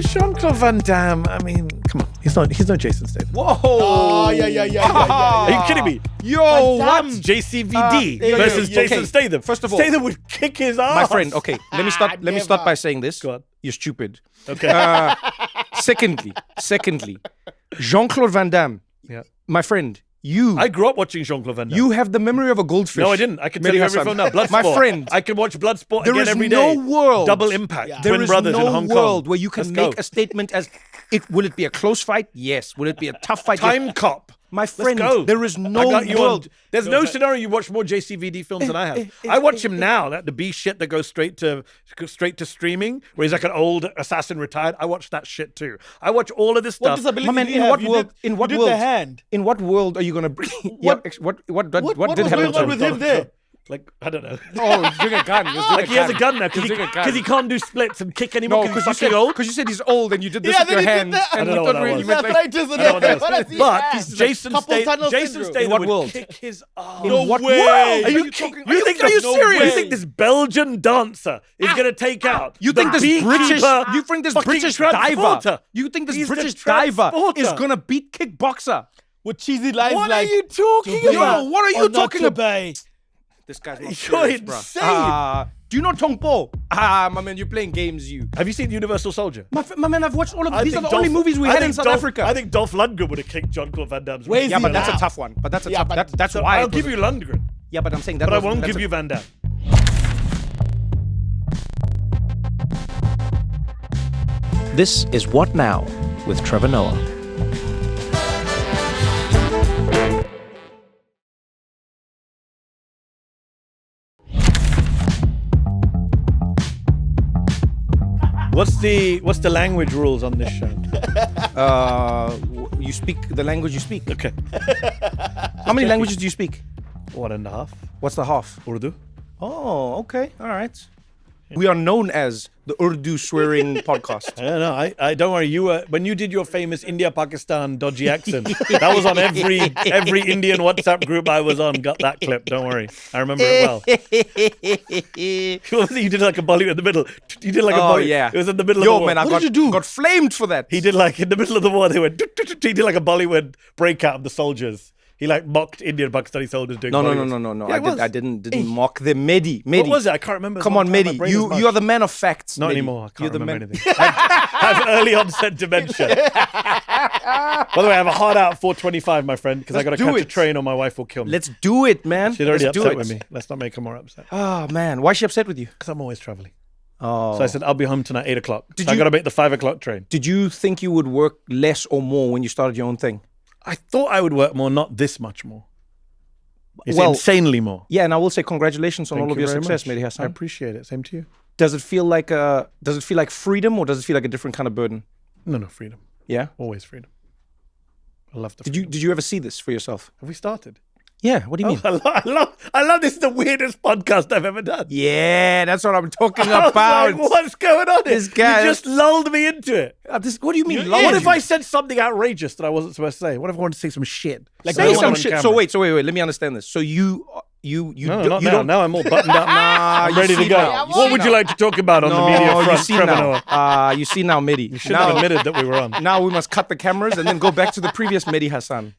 Jean-Claude Van Damme, I mean, come on. He's no Jason Statham. Whoa. Oh, yeah. Are you kidding me? Yo, what? JCVD versus Jason Statham. First of all, Statham would kick his ass. my friend, okay, let me start by saying this. Go on. You're stupid. Okay. Secondly, Jean-Claude Van Damme, my friend, I grew up watching Jean-Claude Van Damme. you have the memory of a goldfish. No, I didn't. I can tell Mehdi you every Hasan. film now. Bloodsport. My friend. I can watch Bloodsport There again is every day. no world. Double Impact. Yeah. Twin Brothers in Hong Kong. There is no world where you can Let's make go. a statement as, will it be a close fight? Yes. Will it be a tough fight? Time Cop. My friend, Let's go. there is I no got you world. There's no scenario you watch more JCVD films than I have. I watch him now, the B shit that goes straight to streaming, where he's like an old assassin retired. I watch that shit too. I watch all of this What stuff. disability My man, do you in have? what You world? did- In what you world? did the hand. In what world are you gonna bring? What What did did was happen going to on him? with him there? Like, I don't know. Oh, he's doing a gun. Like he has a gun now He's doing a gun. because he can't do splits and kick anymore No, because he's fucking old. you said he's old and you did this Yeah, with then your he did hands. that. And I don't you know what thought that you was. meant like, Arthritis and I don't know what what that does he is. But have? Jason Carpal tunnel Statham syndrome. what would world? kick his ass. in No what way. world? Are you talking? you think Are you this- serious? You think this Belgian dancer is going to take out You think the this British? beekeeper You think this fucking British diver? transporter? You think this He's the British diver transporter. is gonna beat kickboxer? With cheesy lines What like, are you talking "Dubai about? Yo, what are you or not talking about? Dubai?" This guy's not You're serious, insane. bruh. Do you know Tong Po? My man, you're playing games, you. Have you seen Universal Soldier? My man, I've watched all of I these. Are think the only movies we had in South Africa. I think Dolph Lundgren would have kicked Jean-Claude Van Damme's. Where is yeah, he but that's now? a tough one. But that's a Yeah, tough. but- That's So why. I'll give you Lundgren, Yeah, but I'm saying that. but I won't give you Van Damme. This is What Now with Trevor Noah. What's the language rules on this show? You speak the language you speak. Okay, How many languages do you speak? 1.5. What's the half? Urdu. Oh, okay. All right. We are known as the Urdu swearing podcast. I don't know. I don't worry. You were when you did your famous India Pakistan dodgy accent. That was on every Indian WhatsApp group I was on. Got that clip. Don't worry. I remember it well. What was it? You did like a Bollywood in the middle. You did like a Oh Bollywood. yeah. It was in the middle of Yo, the war. man, I What did you do? got flamed for that. He did like in the middle of the war. They went. He did like a Bollywood breakout of the soldiers. He like mocked Indian Pakistani soldiers doing. No. Bollywood. Yeah, I it was. didn't mock them. Mehdi. What was it? I can't remember. It's Come a on, long time. My Mehdi. brain is You mush. are the man of facts. Not Mehdi. anymore. I can't You're the remember man. anything. I have early onset dementia. By the way, I have a hard out 4:25, my friend, because I got to do catch a it. train or my wife will kill me. Let's do it, man. She's already Let's do upset it. with me. Let's not make her more upset. Oh man, why is she upset with you? Because I'm always traveling. Oh. So I said, I'll be home tonight 8 o'clock. Did So I you- got to make the 5 o'clock train. Did you think you would work less or more when you started your own thing? I thought I would work more, not this much more. It's Well- insanely more. Yeah, and I will say congratulations on Thank all of you your very success, much. Mehdi I Hasan. appreciate it. Same to you. Does it feel like freedom or does it feel like a different kind of burden? No, freedom. Yeah. Always freedom. I love the Did freedom. you ever see this for yourself? Have we started? Yeah. What do you mean? I love this is the weirdest podcast I've ever done. Yeah, that's what I'm talking I was about. like, what's going on here? This guy- You just lulled me into it. What do you mean? What if I said something outrageous that I wasn't supposed to say? What if I wanted to say some shit? Like, say no some one shit? So wait. Let me understand this. So you No, do- not you now. don't. Now I'm all buttoned up. Nah, I'm you ready to see go. now. You What see would you now. like to talk about on the No, media you front, see Trevor now. Noah? You see now, Mehdi. You shouldn't have admitted that we were on. Now we must cut the cameras and then go back to the previous Mehdi Hasan.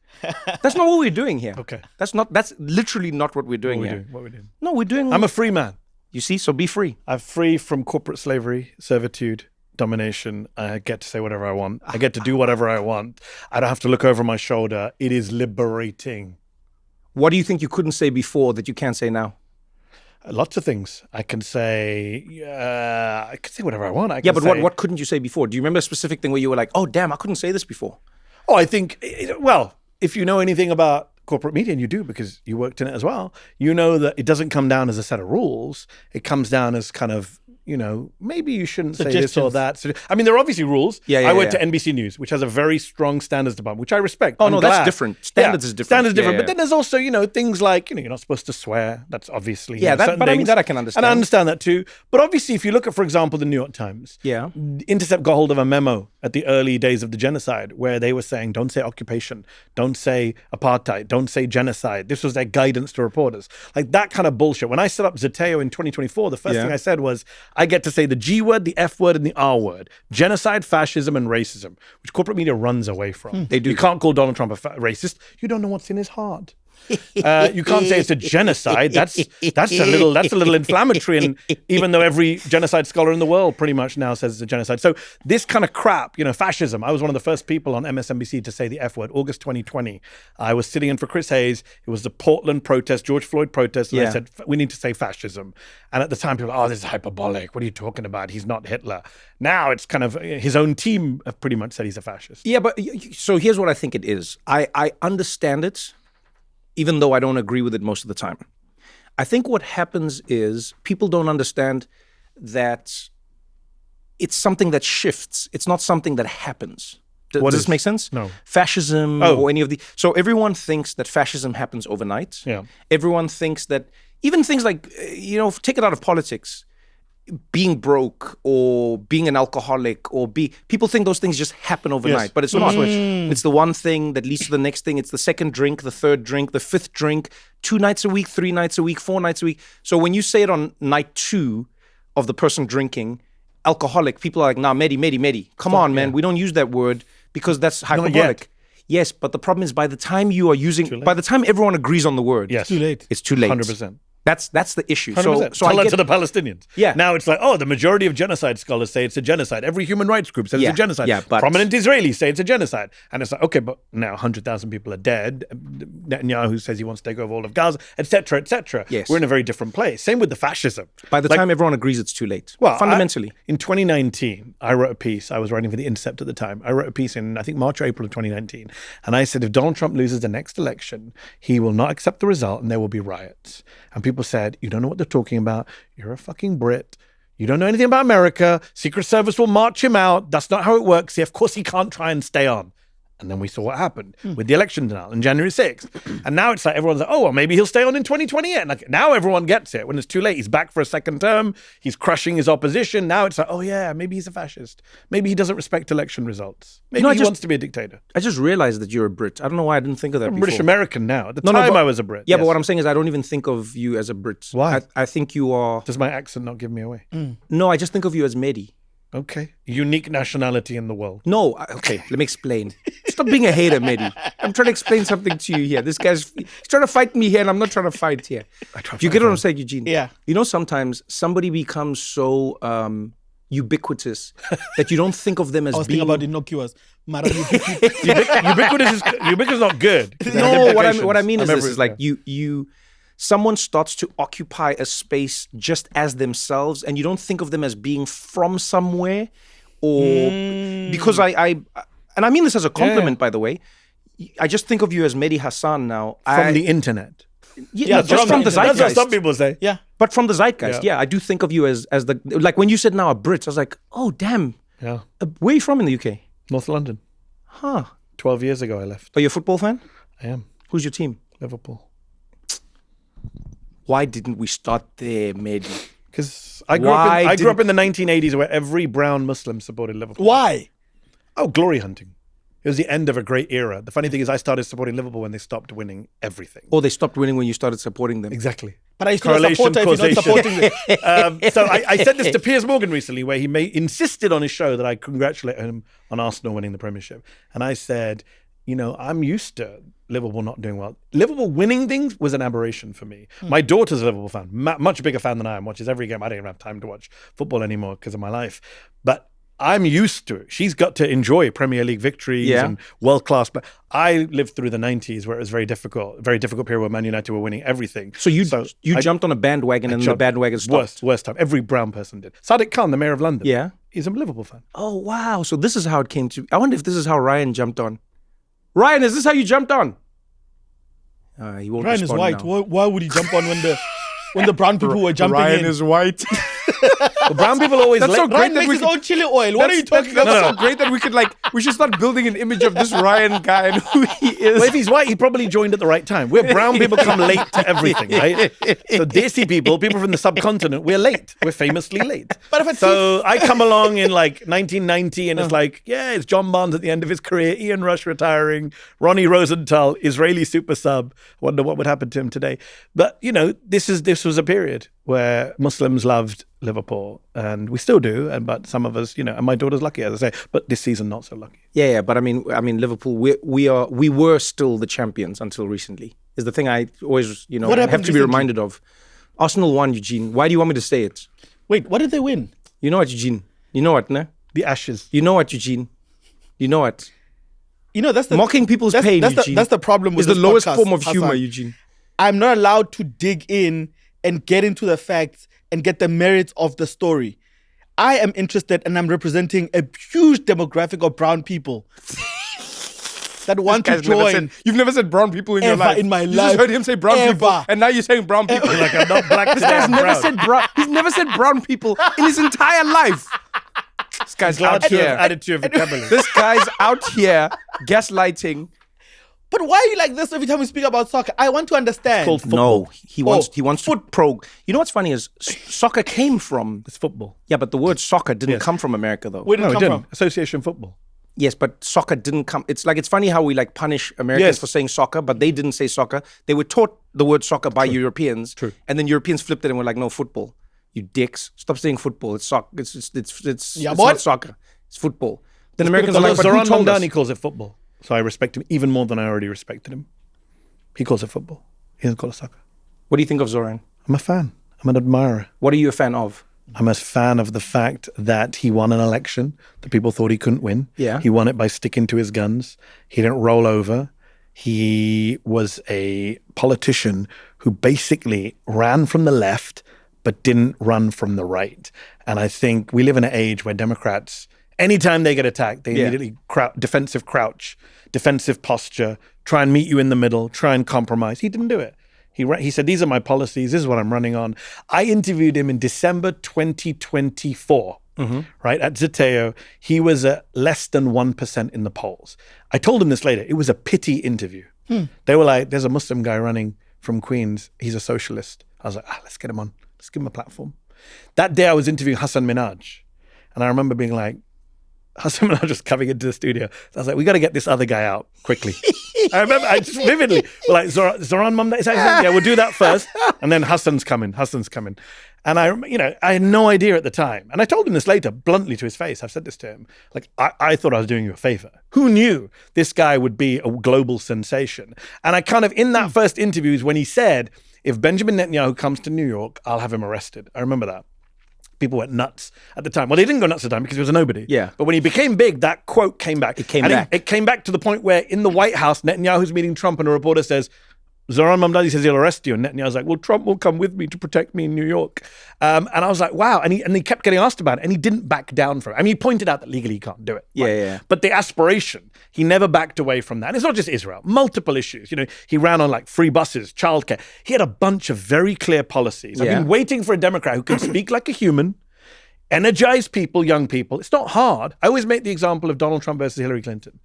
That's not what we're doing here. Okay. That's literally not what we're doing What here. we doing? What we doing? No, we're doing. I'm a free man. You see, so be free. I'm free from corporate slavery, servitude, domination. I get to say whatever I want. I get to do whatever I want. I don't have to look over my shoulder. It is liberating. What do you think you couldn't say before that you can't say now? Lots of things. I can say whatever I want. I Yeah, can but say, what couldn't you say before? Do you remember a specific thing where you were like, "Oh, damn, I couldn't say this before"? Oh, I think, well, if you know anything about corporate media, and you do because you worked in it as well, you know that it doesn't come down as a set of rules. It comes down as kind of, maybe you shouldn't say this or Suggestions. that. So, I mean, there are obviously rules. Yeah, I went yeah. to NBC News, which has a very strong standards department, which I respect. Oh, I'm no, that's glad. different. Standards is different. Standards different. Yeah, But then there's also, things like, you're not supposed to swear. That's obviously, Yeah, certain but I mean, things. that I can understand. And I understand that too. But obviously, if you look at, for example, the New York Times, Yeah. Intercept got hold of a memo at the early days of the genocide, where they were saying, don't say occupation, don't say apartheid, don't say genocide. This was their guidance to reporters. Like that kind of bullshit. When I set up Zeteo in 2024, the first thing I said was, I get to say the G word, the F word, and the R word. Genocide, fascism, and racism, which corporate media runs away from. They do. You can't call Donald Trump a racist. You don't know what's in his heart. You can't say it's a genocide. That's a little inflammatory. And even though every genocide scholar in the world pretty much now says it's a genocide, so this kind of crap, fascism. I was one of the first people on MSNBC to say the F word. August 2020, I was sitting in for Chris Hayes. It was the Portland protest, George Floyd protest, and I said we need to say fascism. And at the time, people were, oh, this is hyperbolic. What are you talking about? He's not Hitler. Now it's kind of his own team have pretty much said he's a fascist. Yeah, but so here's what I think it is. I understand it, even though I don't agree with it most of the time. I think what happens is people don't understand that it's something that shifts. It's not something that happens. Does this make sense? No. Fascism or any of the... So everyone thinks that fascism happens overnight. Yeah. Everyone thinks that even things like, take it out of politics, being broke or being an alcoholic or people think those things just happen overnight, but it's not. It's the one thing that leads to the next thing. It's the second drink, the third drink, the fifth drink, 2 nights a week, 3 nights a week, 4 nights a week. So when you say it on night 2 of the person drinking, alcoholic, people are like, nah, Mehdi, come on, man. We don't use that word because that's hyperbolic. Yes, but the problem is by the time you are using, by the time everyone agrees on the word, Yes. Too late. it's too late. 100%. That's the issue. 100%. So Tell I that get, to the Palestinians. Yeah. Now it's like, the majority of genocide scholars say it's a genocide. Every human rights group says it's a genocide. Yeah, but prominent Israelis say it's a genocide. And it's like, okay, but now 100,000 people are dead. Netanyahu says he wants to take over all of Gaza, etc., etc. Yes. We're in a very different place. Same with the fascism. by the time everyone agrees, it's too late. Well, Fundamentally. in 2019, I wrote a piece. I was writing for The Intercept at the time. I wrote a piece in, I think, March or April of 2019. And I said, if Donald Trump loses the next election, he will not accept the result and there will be riots. And people said, you don't know what they're talking about. You're a fucking Brit. You don't know anything about America. Secret Service will march him out. That's not how it works. Of course, he can't try and stay on. And then we saw what happened with the election denial on January 6th. And now it's like everyone's like, oh, well, maybe he'll stay on in 2028. And like, now everyone gets it. When it's too late, he's back for a second term. He's crushing his opposition. Now it's like, oh, yeah, maybe he's a fascist. Maybe he doesn't respect election results. Maybe he wants to be a dictator. I just realized that you're a Brit. I don't know why I didn't think of that I'm before. British American now. At the time, I was a Brit. Yeah, yes. but what I'm saying is I don't even think of you as a Brit. Why? I think you are... Does my accent not give me away? No, I just think of you as Mehdi. Okay. Unique nationality in the world. No, okay, let me explain. Stop being a hater, Mehdi. I'm trying to explain something to you here. This guy's he's trying to fight me here, and I'm not trying to fight here. You get what I'm saying, Eugene? Yeah. You know, sometimes somebody becomes so ubiquitous that you don't think of them as I was being... thinking about innocuous. Ubiquitous is not good. No, what I mean is this, is like someone starts to occupy a space just as themselves, and you don't think of them as being from somewhere, or because I mean this as a compliment, by the way. I just think of you as Mehdi Hasan now. From the internet. Yeah, just from the zeitgeist. That's what some people say. Yeah. But from the zeitgeist, I do think of you as the, like when you said now a Brit, I was like, oh, damn. Yeah. Where are you from in the UK? North London. Huh. 12 years ago I left. Are you a football fan? I am. Who's your team? Liverpool. Why didn't we start there, Mehdi? Because I grew up in the 1980s where every brown Muslim supported Liverpool. Why? Oh, glory hunting. It was the end of a great era. The funny thing is I started supporting Liverpool when they stopped winning everything. Or they stopped winning when you started supporting them. Exactly. But I still a supporter if you're not supporting them. So I said this to Piers Morgan recently, where he insisted on his show that I congratulate him on Arsenal winning the Premiership. And I said, I'm used to Liverpool not doing well. Liverpool winning things was an aberration for me. My daughter's a Liverpool fan, much bigger fan than I am, watches every game. I don't even have time to watch football anymore because of my life. But I'm used to it. She's got to enjoy Premier League victories and world-class. But I lived through the 90s where it was very difficult period where Man United were winning everything. So you jumped on a bandwagon and the bandwagon stopped. Worst time. Every brown person did. Sadiq Khan, the mayor of London. Yeah. He's a Liverpool fan. Oh, wow. So this is how it came to... I wonder if this is how Ryan jumped on. Ryan, is this how you jumped on? He won't Ryan is respond white. now. Why would he jump on when the brown people were jumping Ryan in? is white. The brown people always... That's so great Ryan that makes we his own chili oil. What are you talking about? That's so great that we could We should start building an image of this Ryan guy and who he is. Well, if he's white, he probably joined at the right time. We're brown people come late to everything, right? So Desi people from the subcontinent, we're late. We're famously late. So I come along in like 1990 and it's like, yeah, it's John Barnes at the end of his career, Ian Rush retiring, Ronnie Rosenthal, Israeli super sub. Wonder what would happen to him today. But, you know, this was a period where Muslims loved Liverpool, and we still do. But some of us, you know, and my daughter's lucky, as I say, but this season not so lucky. Yeah. But I mean, Liverpool, we were still the champions until recently. Is the thing I always, you know, have to be reminded of. Arsenal won, Eugene. Why do you want me to say it? Wait, what did they win? You know what, Eugene? You know what, ne? The Ashes. You know what, Eugene? You know what? You know, that's the mocking people's pain, Eugene. That's the problem with this this the lowest podcast, form of humor, Hasan. Eugene. I'm not allowed to dig in and get into the facts and get the merits of the story. I am interested, and I'm representing a huge demographic of brown people that want to join. You've never said brown people in your Ever life. in my you life. just heard him say brown Ever. people, and now you're saying brown people. Like I'm not black This today, guy's I'm never brown. said brown. He's never said brown people in his entire life. This guy's Glad out to have here. added to your vocabulary. This guy's out here gaslighting. But why are you like this every time we speak about soccer? I want to understand. Called football. No, he wants to prog. You know what's funny is soccer came from. It's football. Yeah, but the word soccer didn't come from America though. Where did No, it it come didn't. from? Association football. Yes, but soccer didn't come. It's funny how we like punish Americans Yes. for saying soccer, but they didn't say soccer. They were taught the word soccer by Europeans. True. And then Europeans flipped it and were like, no, football. You dicks. Stop saying football. It's soccer. It's Yeah, it's what? not soccer. It's football. Then Americans are Although like, but who Zoran told us? Mamdani calls it football. So I respect him even more than I already respected him. He calls it football. He doesn't call it soccer. What do you think of Zoran? I'm a fan. I'm an admirer. What are you a fan of? I'm a fan of the fact that he won an election that people thought he couldn't win. Yeah. He won it by sticking to his guns. He didn't roll over. He was a politician who basically ran from the left but didn't run from the right. And I think we live in an age where Democrats, anytime they get attacked, they immediately defensive crouch, defensive posture, try and meet you in the middle, try and compromise. He didn't do it. He said, these are my policies. This is what I'm running on. I interviewed him in December 2024, right, at Zeteo. He was at less than 1% in the polls. I told him this later. It was a pity interview. They were like, there's a Muslim guy running from Queens. He's a socialist. I was like, let's get him on. Let's give him a platform. That day I was interviewing Hassan Minhaj. And I remember being like, Hassan Minhaj was coming into the studio. So I was like, we got to get this other guy out quickly. I remember, I just vividly, like, Zoran Mamdani, yeah, we'll do that first. And then Hassan's coming. And I had no idea at the time. And I told him this later, bluntly to his face. I've said this to him. Like, I thought I was doing you a favor. Who knew this guy would be a global sensation? And I kind of, in that first interview is when he said, if Benjamin Netanyahu comes to New York, I'll have him arrested. I remember that. People went nuts at the time. Well, they didn't go nuts at the time because he was a nobody. Yeah. But when he became big, that quote came back. It came back. It came back to the point where in the White House, Netanyahu's meeting Trump and a reporter says, Zoran Mamdani says he'll arrest you. And Netanyahu's like, well, Trump will come with me to protect me in New York. And I was like, wow. And he kept getting asked about it and he didn't back down from it. I mean, he pointed out that legally he can't do it. Yeah. But the aspiration, he never backed away from that. And it's not just Israel, multiple issues. You know, he ran on like free buses, childcare. He had a bunch of very clear policies. I've been waiting for a Democrat who can speak like a human, energize people, young people. It's not hard. I always make the example of Donald Trump versus Hillary Clinton.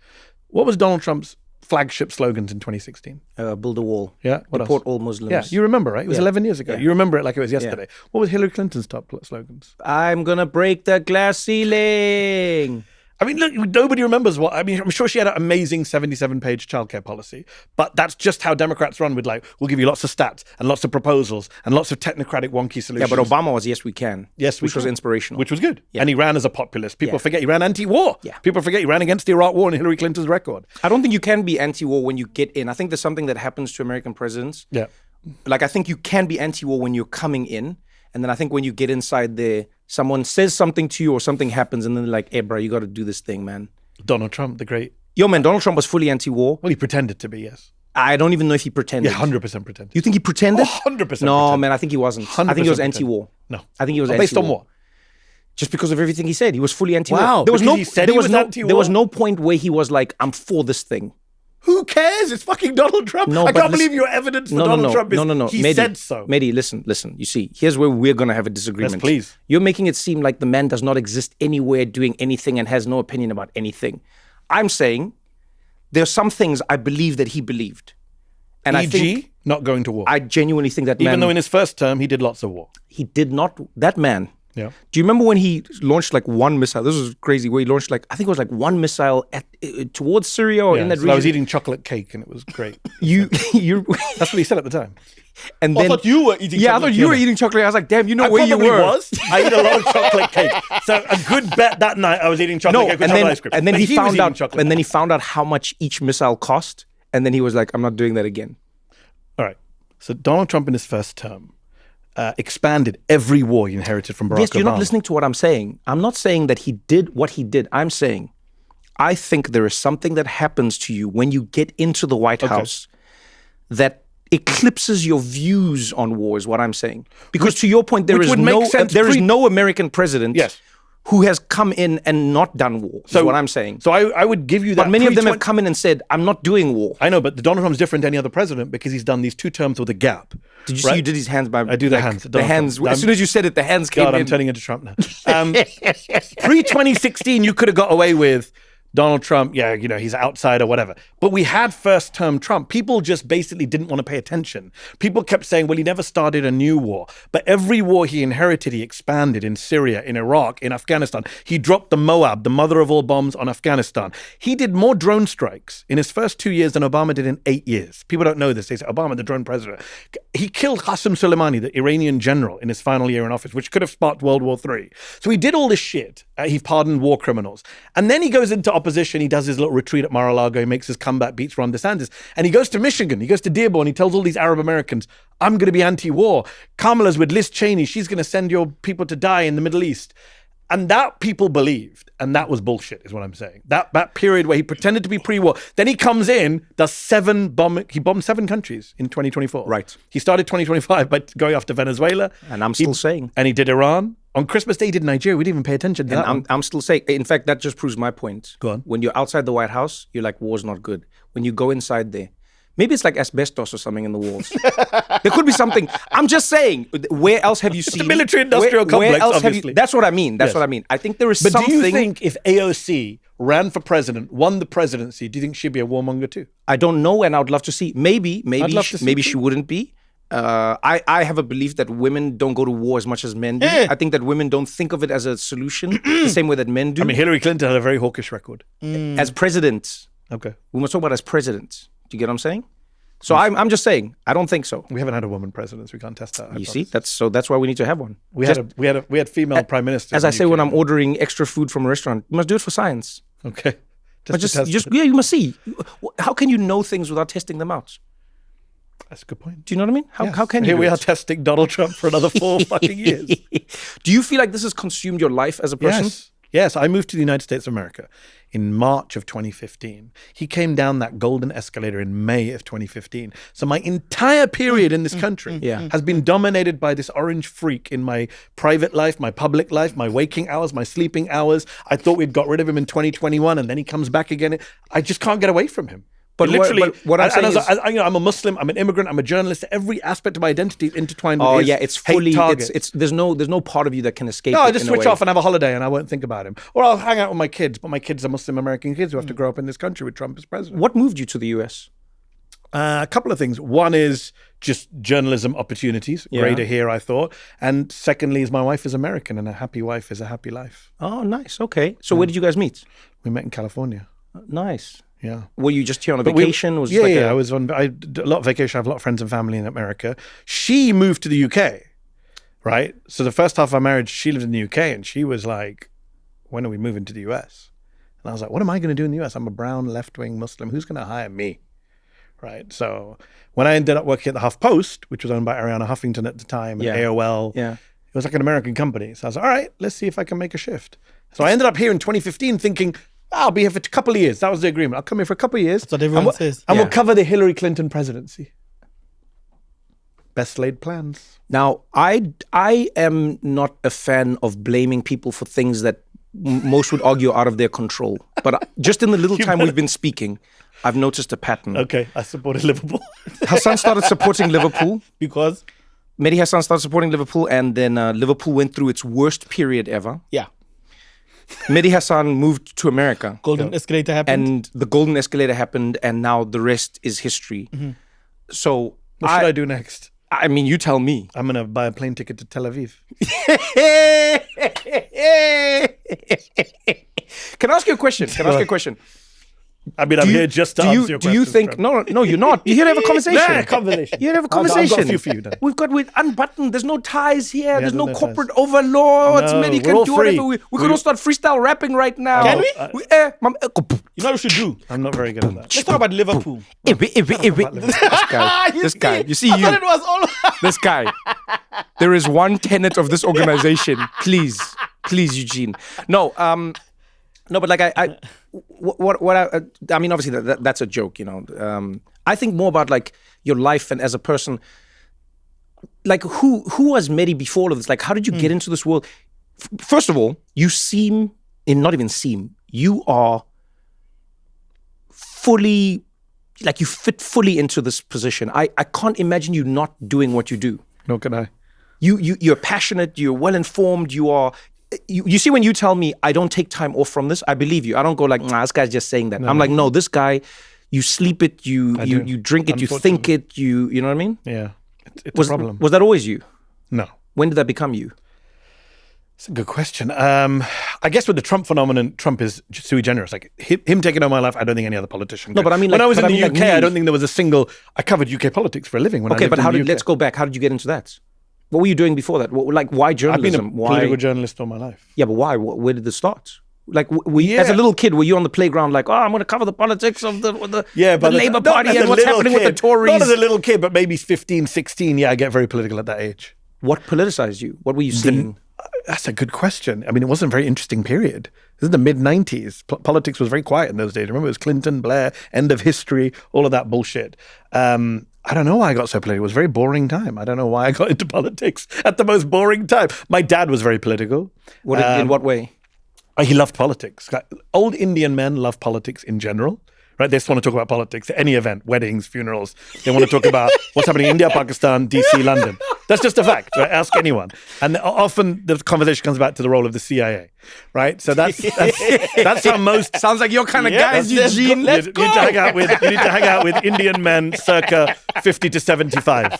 What was Donald Trump's flagship slogans in 2016? Build a wall. Yeah. What Deport else? all Muslims. Yeah, you remember, right? It was 11 years ago. Yeah. You remember it like it was yesterday. What was Hillary Clinton's top slogans? I'm going to break the glass ceiling. I mean, look, nobody remembers what, I mean, I'm sure she had an amazing 77-page childcare policy, but that's just how Democrats run with like, we'll give you lots of stats and lots of proposals and lots of technocratic wonky solutions. Yeah, but Obama was yes, we can. Yes, which was inspirational. Which was good. Yeah. And he ran as a populist. People forget he ran anti-war. Yeah. People forget he ran against the Iraq War and Hillary Clinton's record. I don't think you can be anti-war when you get in. I think there's something that happens to American presidents. Yeah. Like, I think you can be anti-war when you're coming in. And then I think when you get inside there, someone says something to you or something happens and then they're like, hey, bro, you got to do this thing, man. Donald Trump, the great. Yo, man, Donald Trump was fully anti-war. Well, he pretended to be, yes. I don't even know if he pretended. Yeah, 100% pretended. You think he pretended? 100% No, pretended. man, I think he wasn't. I think he was 100% anti-war. No. I think he was Based anti-war. on what? Just because of everything he said. He was fully anti-war. Wow, There was because no, he said there he was was no, anti-war? there was no point where he was like, I'm for this thing. Who cares? It's fucking Donald Trump. No, I but can't listen- believe your evidence for No, Donald Trump is no. he Mehdi, said so. Mehdi, listen. You see, here's where we're going to have a disagreement. Yes, please. You're making it seem like the man does not exist anywhere doing anything and has no opinion about anything. I'm saying there are some things I believe that he believed. And I think not going to war. I genuinely think that Even man, though in his first term, he did lots of war. he did not, that man. Yeah. Do you remember when he launched like one missile? This was crazy. Where he launched like, I think it was like one missile towards Syria or in that So region. I was eating chocolate cake and it was great. you. That's what he said at the time. And I then thought you were eating I chocolate thought you were cake. eating chocolate. I was like, damn, you know I where you probably were. was. I eat a lot of chocolate cake. So a good bet that night I was eating chocolate cake with chocolate ice cream. and then But he was found eating out, chocolate and then he cake. found out how much each missile cost. And then he was like, I'm not doing that again. All right. So Donald Trump in his first term expanded every war he inherited from Barack Obama. Yes, you're not listening to what I'm saying. I'm not saying that he did what he did. I'm saying I think there is something that happens to you when you get into the White House that eclipses your views on war, is what I'm saying. Because to your point, there which is would make sense is no American president Yes. who has come in and not done war, is what I'm saying. So I would give you that. But many of them have pre-20 come in and said, I'm not doing war. I know, but Donald Trump's different to any other president because he's done these 2 terms with a gap. Did you see you did his hands by... I do the hands. The Donald hands. Trump. As soon as you said it, the hands came God, in. I'm turning into Trump now. Pre-2016, you could have got away with Donald Trump, yeah, you know, he's outside or whatever. But we had first-term Trump. People just basically didn't want to pay attention. People kept saying, well, he never started a new war. But every war he inherited, he expanded in Syria, in Iraq, in Afghanistan. He dropped the Moab, the mother of all bombs, on Afghanistan. He did more drone strikes in his first 2 years than Obama did in 8 years. People don't know this. They say, Obama, the drone president. He killed Qasem Soleimani, the Iranian general, in his final year in office, which could have sparked World War III. So he did all this shit. He pardoned war criminals. And then he goes into opposition. He does his little retreat at Mar-a-Lago. He makes his comeback, beats Ron DeSantis. And he goes to Michigan. He goes to Dearborn. He tells all these Arab Americans, I'm going to be anti-war. Kamala's with Liz Cheney. She's going to send your people to die in the Middle East. And that people believed. And that was bullshit, is what I'm saying. That period where he pretended to be pre-war. Then he comes in, does he bombed 7 countries in 2024. Right. He started 2025 by going after Venezuela. And I'm still saying. And he did Iran. On Christmas Day, he did Nigeria. We didn't even pay attention to that. And I'm still saying, in fact, that just proves my point. Go on. When you're outside the White House, you're like, war's not good. When you go inside there, maybe it's like asbestos or something in the walls. There could be something. I'm just saying, where else have you seen? the military-industrial complex, where else obviously. That's what I mean. That's Yes. what I mean. I think there is But something. do you think if AOC ran for president, won the presidency, do you think she'd be a warmonger too? I don't know, and I would love to see. Maybe love to see maybe too. she wouldn't be. I have a belief that women don't go to war as much as men do. I think that women don't think of it as a solution the same way that men do. I mean, Hillary Clinton had a very hawkish record. As president, Okay. we must talk about as president. Do you get what I'm saying? So I'm just saying, I don't think so. We haven't had a woman president, so we can't test that. You see, that's why we need to have one. we had female prime ministers. As in I the say UK. when I'm ordering extra food from a restaurant, you must do it for science. Okay. But to test it. you must see. How can you know things without testing them out? That's a good point. Do you know what I mean? How can you? Here do we it? are testing Donald Trump for another 4 fucking years. Do you feel like this has consumed your life as a person? Yes, I moved to the United States of America in March of 2015. He came down that golden escalator in May of 2015. So my entire period in this country has been dominated by this orange freak in my private life, my public life, my waking hours, my sleeping hours. I thought we'd got rid of him in 2021 and then he comes back again. I just can't get away from him. But literally, what I'm saying is, I'm a Muslim, I'm an immigrant, I'm a journalist. Every aspect of my identity is intertwined with oh his yeah, it's hate fully. target. It's there's no part of you that can escape. No, I it just in a switch way. off and have a holiday and I won't think about him. Or I'll hang out with my kids, but my kids are Muslim American kids who have to grow up in this country with Trump as president. What moved you to the US? A couple of things. One is just journalism opportunities. Greater here, I thought. And secondly is my wife is American and a happy wife is a happy life. Oh, nice. Okay. So where did you guys meet? We met in California. Nice. Yeah. Were you just here on a But vacation? Was it yeah, like I was on I did a lot of vacation. I have a lot of friends and family in America. She moved to the UK, right? So the first half of our marriage, she lived in the UK and she was like, when are we moving to the US? And I was like, what am I going to do in the US? I'm a brown left-wing Muslim. Who's going to hire me? Right. So when I ended up working at the HuffPost, which was owned by Arianna Huffington at the time, and AOL, it was like an American company. So I was like, all right, let's see if I can make a shift. So I ended up here in 2015 thinking, I'll be here for a couple of years. That was the agreement. I'll come here for a couple of years. That's what everyone says. And we'll cover the Hillary Clinton presidency. Best laid plans. Now, I am not a fan of blaming people for things that most would argue are out of their control. But just in the little time we've been speaking, I've noticed a pattern. Okay, I supported Liverpool. Hassan started supporting Liverpool. Because? Mehdi Hasan started supporting Liverpool, and then Liverpool went through its worst period ever. Yeah. Mehdi Hasan moved to America. Golden escalator happened. And the golden escalator happened, and now the rest is history. So What should I do next? I mean, you tell me. I'm going to buy a plane ticket to Tel Aviv. Can I ask you a question? I mean, I'm here just to answer your Do you questions, think... bro. No, you're not. You're here to have a conversation. Yeah, conversation. You're here to have a I've got conversation. a few for you then. We're unbuttoned. There's no ties here. There's no no corporate overlords. No, Mehdi we're can all do free. whatever. We could all start freestyle rapping right now. Can we? You know what we should do? I'm not very good at that. Let's talk about Liverpool. This guy. You see I you. thought it was all... This guy. There is one tenet of this organization. Please, Eugene. No, but like I mean, obviously that's a joke, you know. I think more about like your life and as a person. Like who was Mehdi before all of this? Like, how did you get into this world? First of all, you are fully, like you fit fully into this position. I can't imagine you not doing what you do. No, can I? You're passionate, you're well informed, you see when you tell me I don't take time off from this, I believe you. I don't go like, nah, this guy's just saying that. I'm like, no, this guy, you sleep it, you drink it, you think it, you know what I mean? Yeah. It's a problem. Was that always you? No. When did that become you? It's a good question. I guess with the Trump phenomenon, Trump is sui generis. Like him taking over my life, I don't think any other politician. No, could. but I mean, when I was in the like UK, I don't think there was a single. I covered UK politics for a living. When I lived in the UK. Let's go back. How did you get into that? What were you doing before that? Why journalism? I've been a political journalist all my life. Yeah, but why? Where did it start? Like, as a little kid, were you on the playground like, oh, I'm going to cover the politics of the Labour Party and what's happening with the Tories? Not as a little kid, but maybe 15, 16. Yeah, I get very political at that age. What politicized you? What were you seeing? That's a good question. I mean, it wasn't a very interesting period. This is the mid-90s. Politics was very quiet in those days. Remember, it was Clinton, Blair, end of history, all of that bullshit. I don't know why I got so political. It was a very boring time. I don't know why I got into politics at the most boring time. My dad was very political. In what way? He loved politics. Old Indian men love politics in general. Right? They just want to talk about politics at any event, weddings, funerals. They want to talk about what's happening in India, Pakistan, DC, London. That's just a fact, right? Ask anyone. And often the conversation comes back to the role of the CIA, right? So that's how most... Sounds like your kind of guys, Eugene. You need to hang out with Indian men circa 50 to 75.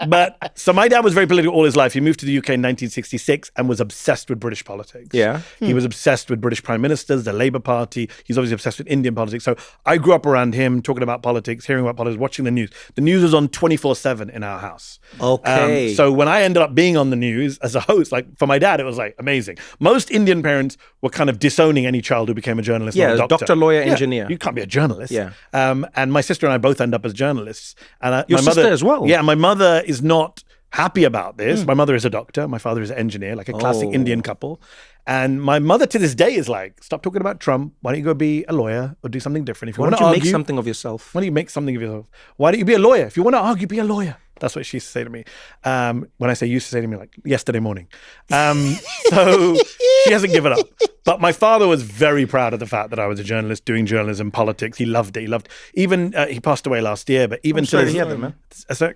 But so my dad was very political all his life. He moved to the UK in 1966 and was obsessed with British politics. Yeah. He was obsessed with British prime ministers, the Labour Party. He's obviously obsessed with Indian politics. So I grew up around him, talking about politics, hearing about politics, watching the news. The news was on 24/7 in our house. Okay. So when I ended up being on the news as a host, like for my dad, it was like amazing. Most Indian parents were kind of disowning any child who became a journalist or a doctor. Lawyer, engineer. You can't be a journalist. Yeah. And my sister and I both end up as journalists. And Your my sister mother, as well? Yeah, my mother is not happy about this. My mother is a doctor. My father is an engineer, like a classic Indian couple. And my mother to this day is like, stop talking about Trump. Why don't you go be a lawyer or do something different? If you want to argue, make something of yourself? Why don't you make something of yourself? Why don't you be a lawyer? If you want to argue, be a lawyer. That's what she used to say to me. When I say used to say to me, like yesterday morning. So she hasn't given up. But my father was very proud of the fact that I was a journalist doing journalism, politics. He loved it. Even he passed away last year, but even to his, man.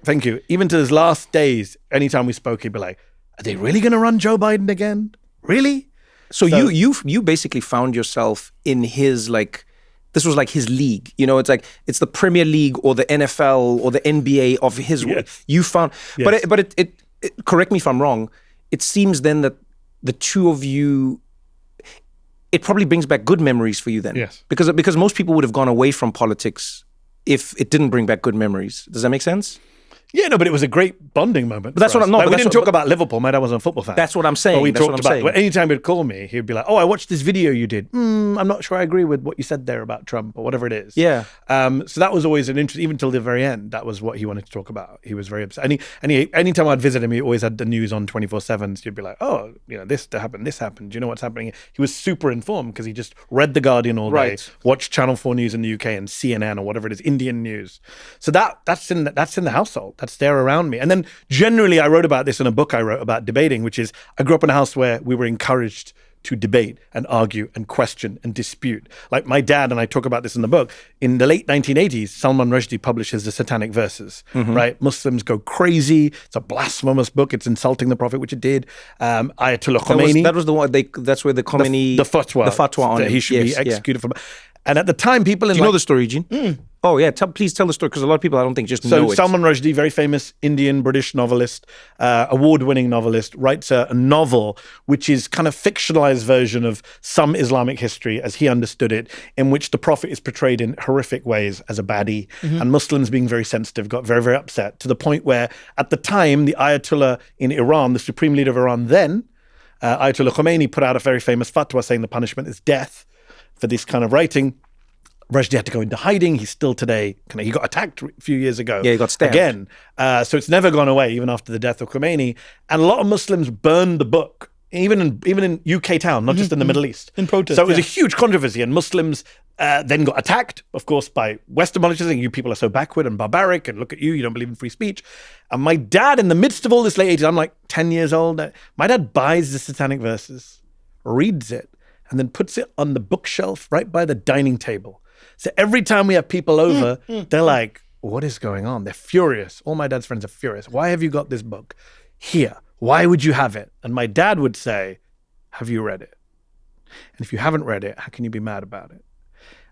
Thank you. Even to his last days, anytime we spoke, he'd be like, "Are they really going to run Joe Biden again? Really?" So you basically found yourself in his like. This was like his league, you know. It's like it's the Premier League or the NFL or the NBA of his. Yes. You found, yes. but it. Correct me if I'm wrong. It seems then that the two of you, it probably brings back good memories for you then. Yes. Because most people would have gone away from politics if it didn't bring back good memories. Does that make sense? Yeah, no, but it was a great bonding moment. But that's what I'm not. Like, we didn't talk about Liverpool. My dad wasn't a football fan. That's what I'm saying. But we that's talked about. Well, anytime he'd call me, he'd be like, "Oh, I watched this video you did. I'm not sure I agree with what you said there about Trump or whatever it is." Yeah. So that was always an interest. Even till the very end, that was what he wanted to talk about. He was very upset. Anytime I'd visit him, he always had the news on 24/7. So you'd be like, "Oh, you know, this happened. This happened. Do you know what's happening?" He was super informed because he just read the Guardian all day, watched Channel 4 News in the UK and CNN or whatever it is, Indian news. So that's in the household. That's there around me. And then generally, I wrote about this in a book I wrote about debating, which is I grew up in a house where we were encouraged to debate and argue and question and dispute. Like my dad, and I talk about this in the book, in the late 1980s, Salman Rushdie publishes the Satanic Verses, right? Muslims go crazy. It's a blasphemous book. It's insulting the Prophet, which it did. Ayatollah Khomeini. That was the one, that's where the Khomeini... The fatwa on that he should be executed for... And at the time, people in... Do you know the story, Eugene? Oh, yeah. Please tell the story, because a lot of people, I don't think, just know it. So Salman Rushdie, very famous Indian-British novelist, award-winning novelist, writes a novel which is kind of fictionalized version of some Islamic history as he understood it, in which the Prophet is portrayed in horrific ways as a baddie, and Muslims, being very sensitive, got very, very upset, to the point where, at the time, the Ayatollah in Iran, the supreme leader of Iran then, Ayatollah Khomeini, put out a very famous fatwa saying the punishment is death for this kind of writing. Rushdie had to go into hiding. He's still today, he got attacked a few years ago. Yeah, he got stabbed. Again. So it's never gone away, even after the death of Khomeini. And a lot of Muslims burned the book, even in UK town, not just in the Middle East. In protest. So it was a huge controversy. And Muslims then got attacked, of course, by Western politicians saying, you people are so backward and barbaric, and look at you don't believe in free speech. And my dad, in the midst of all this late 80s, I'm like 10 years old, my dad buys the Satanic Verses, reads it, and then puts it on the bookshelf right by the dining table. So every time we have people over, they're like, what is going on? They're furious. All my dad's friends are furious. Why have you got this book here? Why would you have it? And my dad would say, have you read it? And if you haven't read it, how can you be mad about it?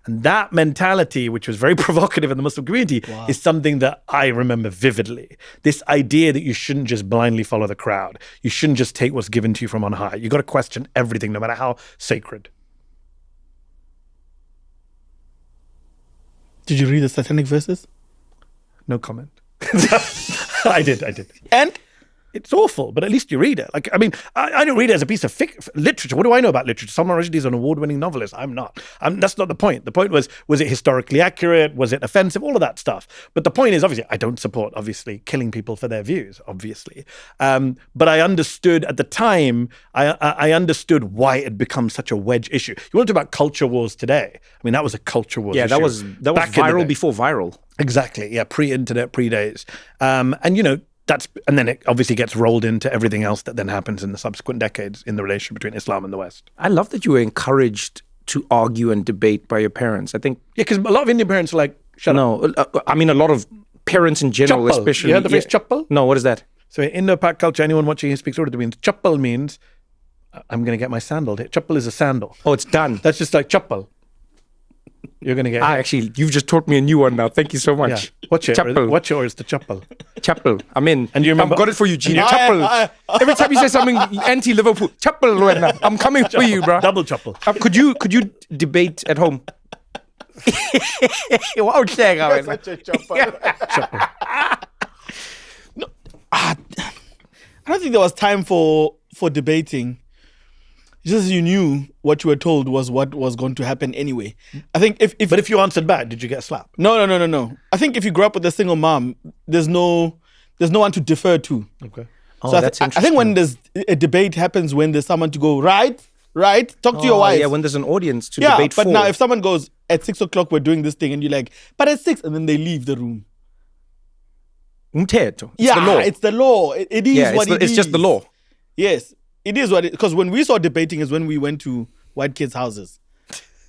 And that mentality, which was very provocative in the Muslim community, is something that I remember vividly. This idea that you shouldn't just blindly follow the crowd. You shouldn't just take what's given to you from on high. You got to question everything, no matter how sacred. Did you read the Satanic Verses? No comment. I did. And? It's awful, but at least you read it. Like, I mean, I don't read it as a piece of literature. What do I know about literature? Salman Rushdie is an award-winning novelist. I'm not. That's not the point. The point was it historically accurate? Was it offensive? All of that stuff. But the point is, obviously, I don't support, killing people for their views, obviously. But I understood at the time, I understood why it had become such a wedge issue. You want to talk about culture wars today? I mean, that was a culture wars issue. That was viral before viral. Exactly. Yeah, pre-internet, pre-days. And, and then it obviously gets rolled into everything else that then happens in the subsequent decades in the relation between Islam and the West. I love that you were encouraged to argue and debate by your parents. I think... Yeah, because a lot of Indian parents are like, shut up. I mean, a lot of parents in general, chappal. Especially... You heard the phrase chappal? No, what is that? So in Indo-Pak culture, anyone watching who speaks Urdu means chappal means, I'm going to get my sandal. Chappal is a sandal. Oh, it's done. That's just like chappal. You're going to get... Actually, you've just taught me a new one now. Thank you so much. Yeah. What's yours? The chappal. Chappal. I'm in. And you remember... I've got it for you, Gene. Chappal. Every time you say something anti-Liverpool, chappal right now. I'm coming for you, bro. Double chappal. Could you debate at home? Wow, such a chappal. No, I don't think there was time for debating. Just you knew what you were told was what was going to happen anyway. I think But if you answered back, did you get slapped? No. I think if you grew up with a single mom, there's no one to defer to. Okay. So that's interesting. I think when there's a debate happens when there's someone to go, right, talk to your wife. Yeah, when there's an audience to debate for. But now if someone goes, at 6 o'clock we're doing this thing, and you're like, but at 6, and then they leave the room. It's the law. It's the law. It is what it is. It's just the law. Yes. It is what it... Because when we saw debating is when we went to white kids' houses.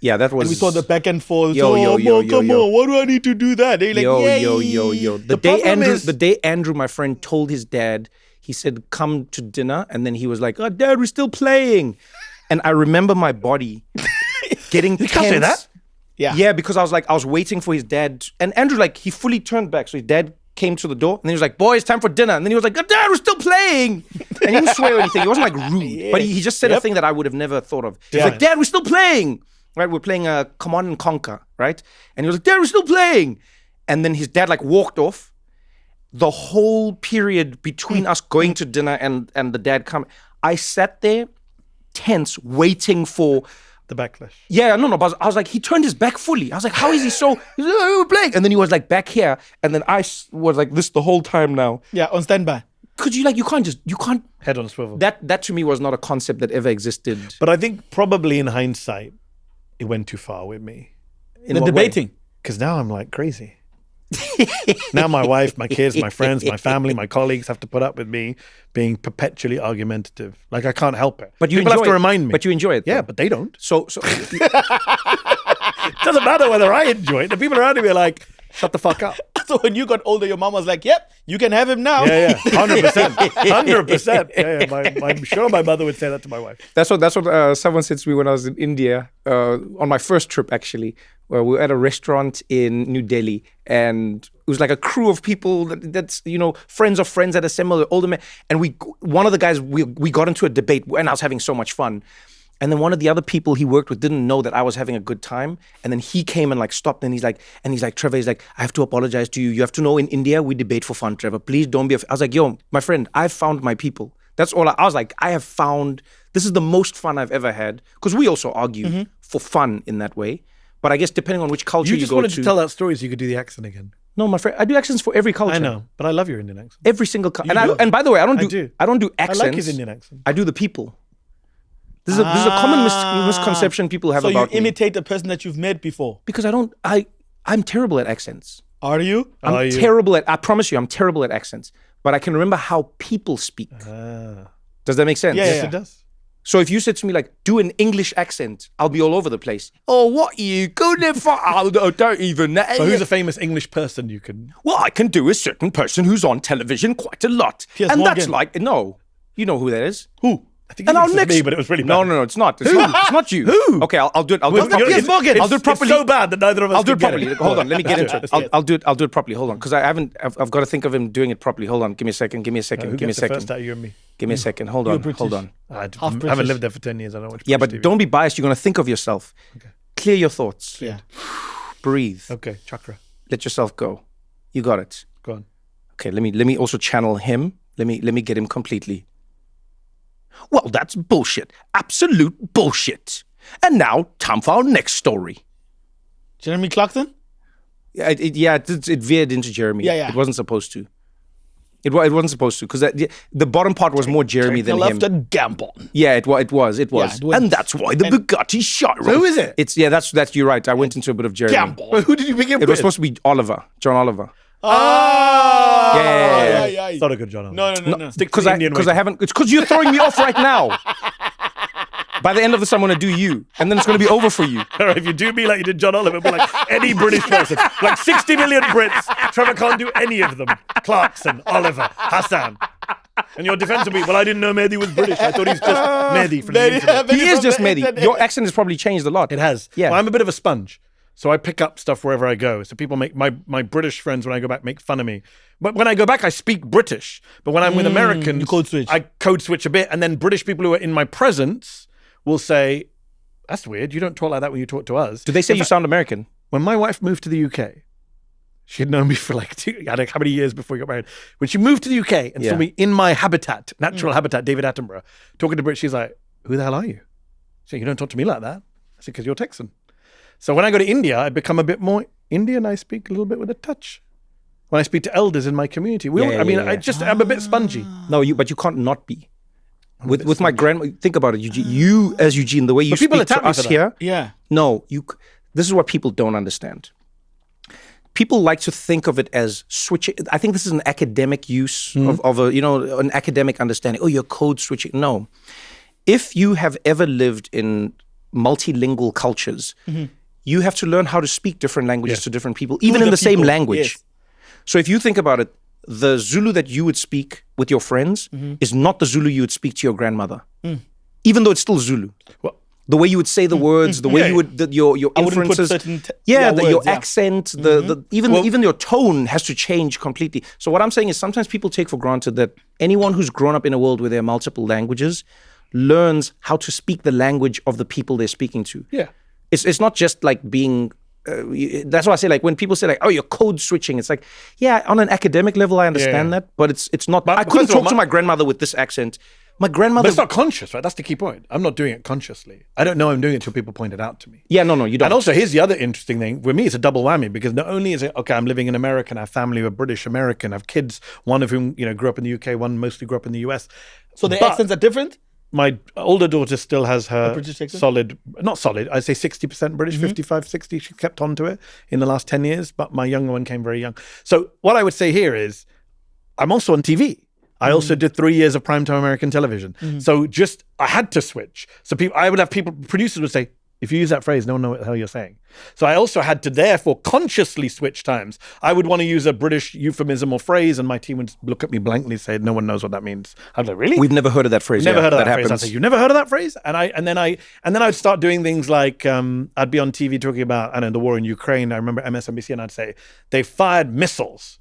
Yeah, that was... And we saw the back and forth. Come on, why do I need to do that? They're like, yo. The day Andrew, my friend, told his dad, he said, come to dinner. And then he was like, oh, Dad, we're still playing. And I remember my body getting tense. You can't say that. Yeah, because I was waiting for his dad. And Andrew, he fully turned back. So his dad came to the door, and then he was like, boys, time for dinner. And then he was like, oh, Dad, we're still playing. And he didn't swear or anything. He wasn't rude. But he just said a thing that I would have never thought of. He's like, Dad, we're still playing. Right? We're playing Command and Conquer, right? And he was like, Dad, we're still playing. And then his dad walked off. The whole period between us going to dinner and the dad coming, I sat there tense, waiting for the backlash. Yeah, no, but I was like, he turned his back fully. I was like, how is he so... He's like, oh, we're playing. And then he was back here. And then I was like this the whole time now. Yeah, on standby. Could you you can't... Head on a swivel. That to me was not a concept that ever existed. But I think probably in hindsight, it went too far with me. In the debating? Because now I'm crazy. Now my wife, my kids, my friends, my family, my colleagues have to put up with me being perpetually argumentative. Like, I can't help it. But you People enjoy have to it. remind me. But you enjoy it. Yeah, though. but they don't. So It doesn't matter whether I enjoy it. The people around me are like, shut the fuck up. So when you got older, your mom was like, "Yep, you can have him now." Yeah, 100%. 100%. Yeah. I'm sure my mother would say that to my wife. That's what someone said to me when I was in India on my first trip, actually, where we were at a restaurant in New Delhi, and it was like a crew of people that's friends of friends that assembled, older men, and one of the guys we got into a debate, and I was having so much fun. And then one of the other people he worked with didn't know that I was having a good time. And then he came and like stopped, and he's like, Trevor, he's like, I have to apologize to you. You have to know, in India, we debate for fun, Trevor. Please don't be I was like, yo, my friend, I've found my people. That's all I was like, I have found, this is the most fun I've ever had. Because we also argue for fun in that way. But I guess depending on which culture you go to. You just wanted to tell that story so you could do the accent again. No, my friend, I do accents for every culture. I know, but I love your Indian accent. Every single culture. And by the way, I don't do accents. I like his Indian accent. I do the people. This is a common misconception people have about me. So you imitate the person that you've met before? Because I'm terrible at accents. Are you? I'm terrible at, I promise you, I'm terrible at accents. But I can remember how people speak. Does that make sense? Yes, it does. So if you said to me, like, do an English accent, I'll be all over the place. Oh, what are you good for? I don't even know. So who's a famous English person you can... Well, I can do a certain person who's on television quite a lot. Piers and Morgan. that's like, no, you know who that is. Who? I think it was me, but it was really bad. No, it's not. It's not you. Who? Okay, I'll do it. I'll do Well, it Piers properly. Morgan. I'll do it properly. It's so bad that neither of us I'll do it can get properly. it. Hold on, let me get into it. Let's do it. I'll do it properly. Hold on, because I've got to think of him doing it properly. Hold on, give me a second. Who Give me a gets the first second. out, you and me? Give me a second. Hold on. Hold on. I British. haven't lived there for 10 years. I don't know which Yeah, but British TV. don't be biased. You're going to think of yourself. Okay. Clear your thoughts. Yeah. Breathe. Okay, chakra. Let yourself go. You got it. Go on. Okay, let me also channel him. Let me get him completely. Well, that's bullshit. Absolute bullshit. And now, time for our next story. Jeremy Clarkson? Yeah, it veered into Jeremy. Yeah. It wasn't supposed to. It wasn't supposed to, because the bottom part was more Jeremy than him. left and gamble. Yeah, it was. it went. And that's why the Bugatti Chiron. So who is it? That's you're right. I went into a bit of Jeremy. Gamble. Well, who did you begin It with? was supposed to be Oliver, John Oliver. Oh! Yeah. It's not a good John. No. Stick to the Indian way. It's because you're throwing me off right now. By the end of this, I'm going to do you. And then it's going to be over for you. If you do me like you did John Oliver, it'll be like any British person. Like 60 million Brits. Trevor can't do any of them. Clarkson, Oliver, Hasan. And your defense will be, well, I didn't know Mehdi was British. I thought he's just Mehdi from the internet. He is from just the Mehdi. internet. Your accent has probably changed a lot. It has. Yeah. Well, I'm a bit of a sponge. So I pick up stuff wherever I go. So people make my British friends when I go back make fun of me. But when I go back, I speak British. But when I'm with Americans, you code switch. I code switch a bit. And then British people who are in my presence will say, that's weird. You don't talk like that when you talk to us. Do they say you sound American? When my wife moved to the UK, she had known me for like how many years before we got married. When she moved to the UK and saw me in my habitat, natural habitat, David Attenborough, talking to Brits, she's like, who the hell are you? She said, you don't talk to me like that. I said, because you're Texan. So when I go to India, I become a bit more Indian. I speak a little bit with a touch. When I speak to elders in my community, I'm a bit spongy. No, but you can't not be. With my grandma, think about it, Eugene. You as Eugene, the way you people speak to attack me us for that. here. Yeah. No, this is what people don't understand. People like to think of it as switching. I think this is an academic use of an academic understanding. Oh, you're code switching. No. If you have ever lived in multilingual cultures, you have to learn how to speak different languages to different people, even in the same language. Yes. So if you think about it, the Zulu that you would speak with your friends is not the Zulu you would speak to your grandmother, even though it's still Zulu. Well, The way you would say the words, the way you would your I wouldn't put inferences, certain your words, yeah. accent, even your tone has to change completely. So what I'm saying is sometimes people take for granted that anyone who's grown up in a world where there are multiple languages learns how to speak the language of the people they're speaking to. Yeah. It's not just like being. That's why I say, like, when people say like, "Oh, you're code switching," it's like, yeah, on an academic level, I understand that, but it's not. I couldn't talk to my grandmother with this accent. My grandmother. But it's not conscious, right? That's the key point. I'm not doing it consciously. I don't know I'm doing it until people point it out to me. Yeah, no, you don't. And also, here's the other interesting thing. For me, it's a double whammy because not only is it, okay, I'm living in America and I have family who are British American, I have kids, one of whom, grew up in the UK, one mostly grew up in the US. So the accents are different? my older daughter still has her British accent? solid, not solid, I'd say 60% British, 55, 60. She kept on to it in the last 10 years, but my younger one came very young. So what I would say here is I'm also on TV. I also did 3 years of primetime American television. So I had to switch. So producers would say, if you use that phrase, no one knows what the hell you're saying. So I also had to therefore consciously switch times. I would want to use a British euphemism or phrase, and my team would look at me blankly and say, no one knows what that means. I'd be like, really? We've never heard of that phrase. Never heard of that phrase. Happens. I'd say, you've never heard of that phrase? And then I'd start doing things like I'd be on TV talking about, the war in Ukraine. I remember MSNBC, and I'd say, they fired missiles.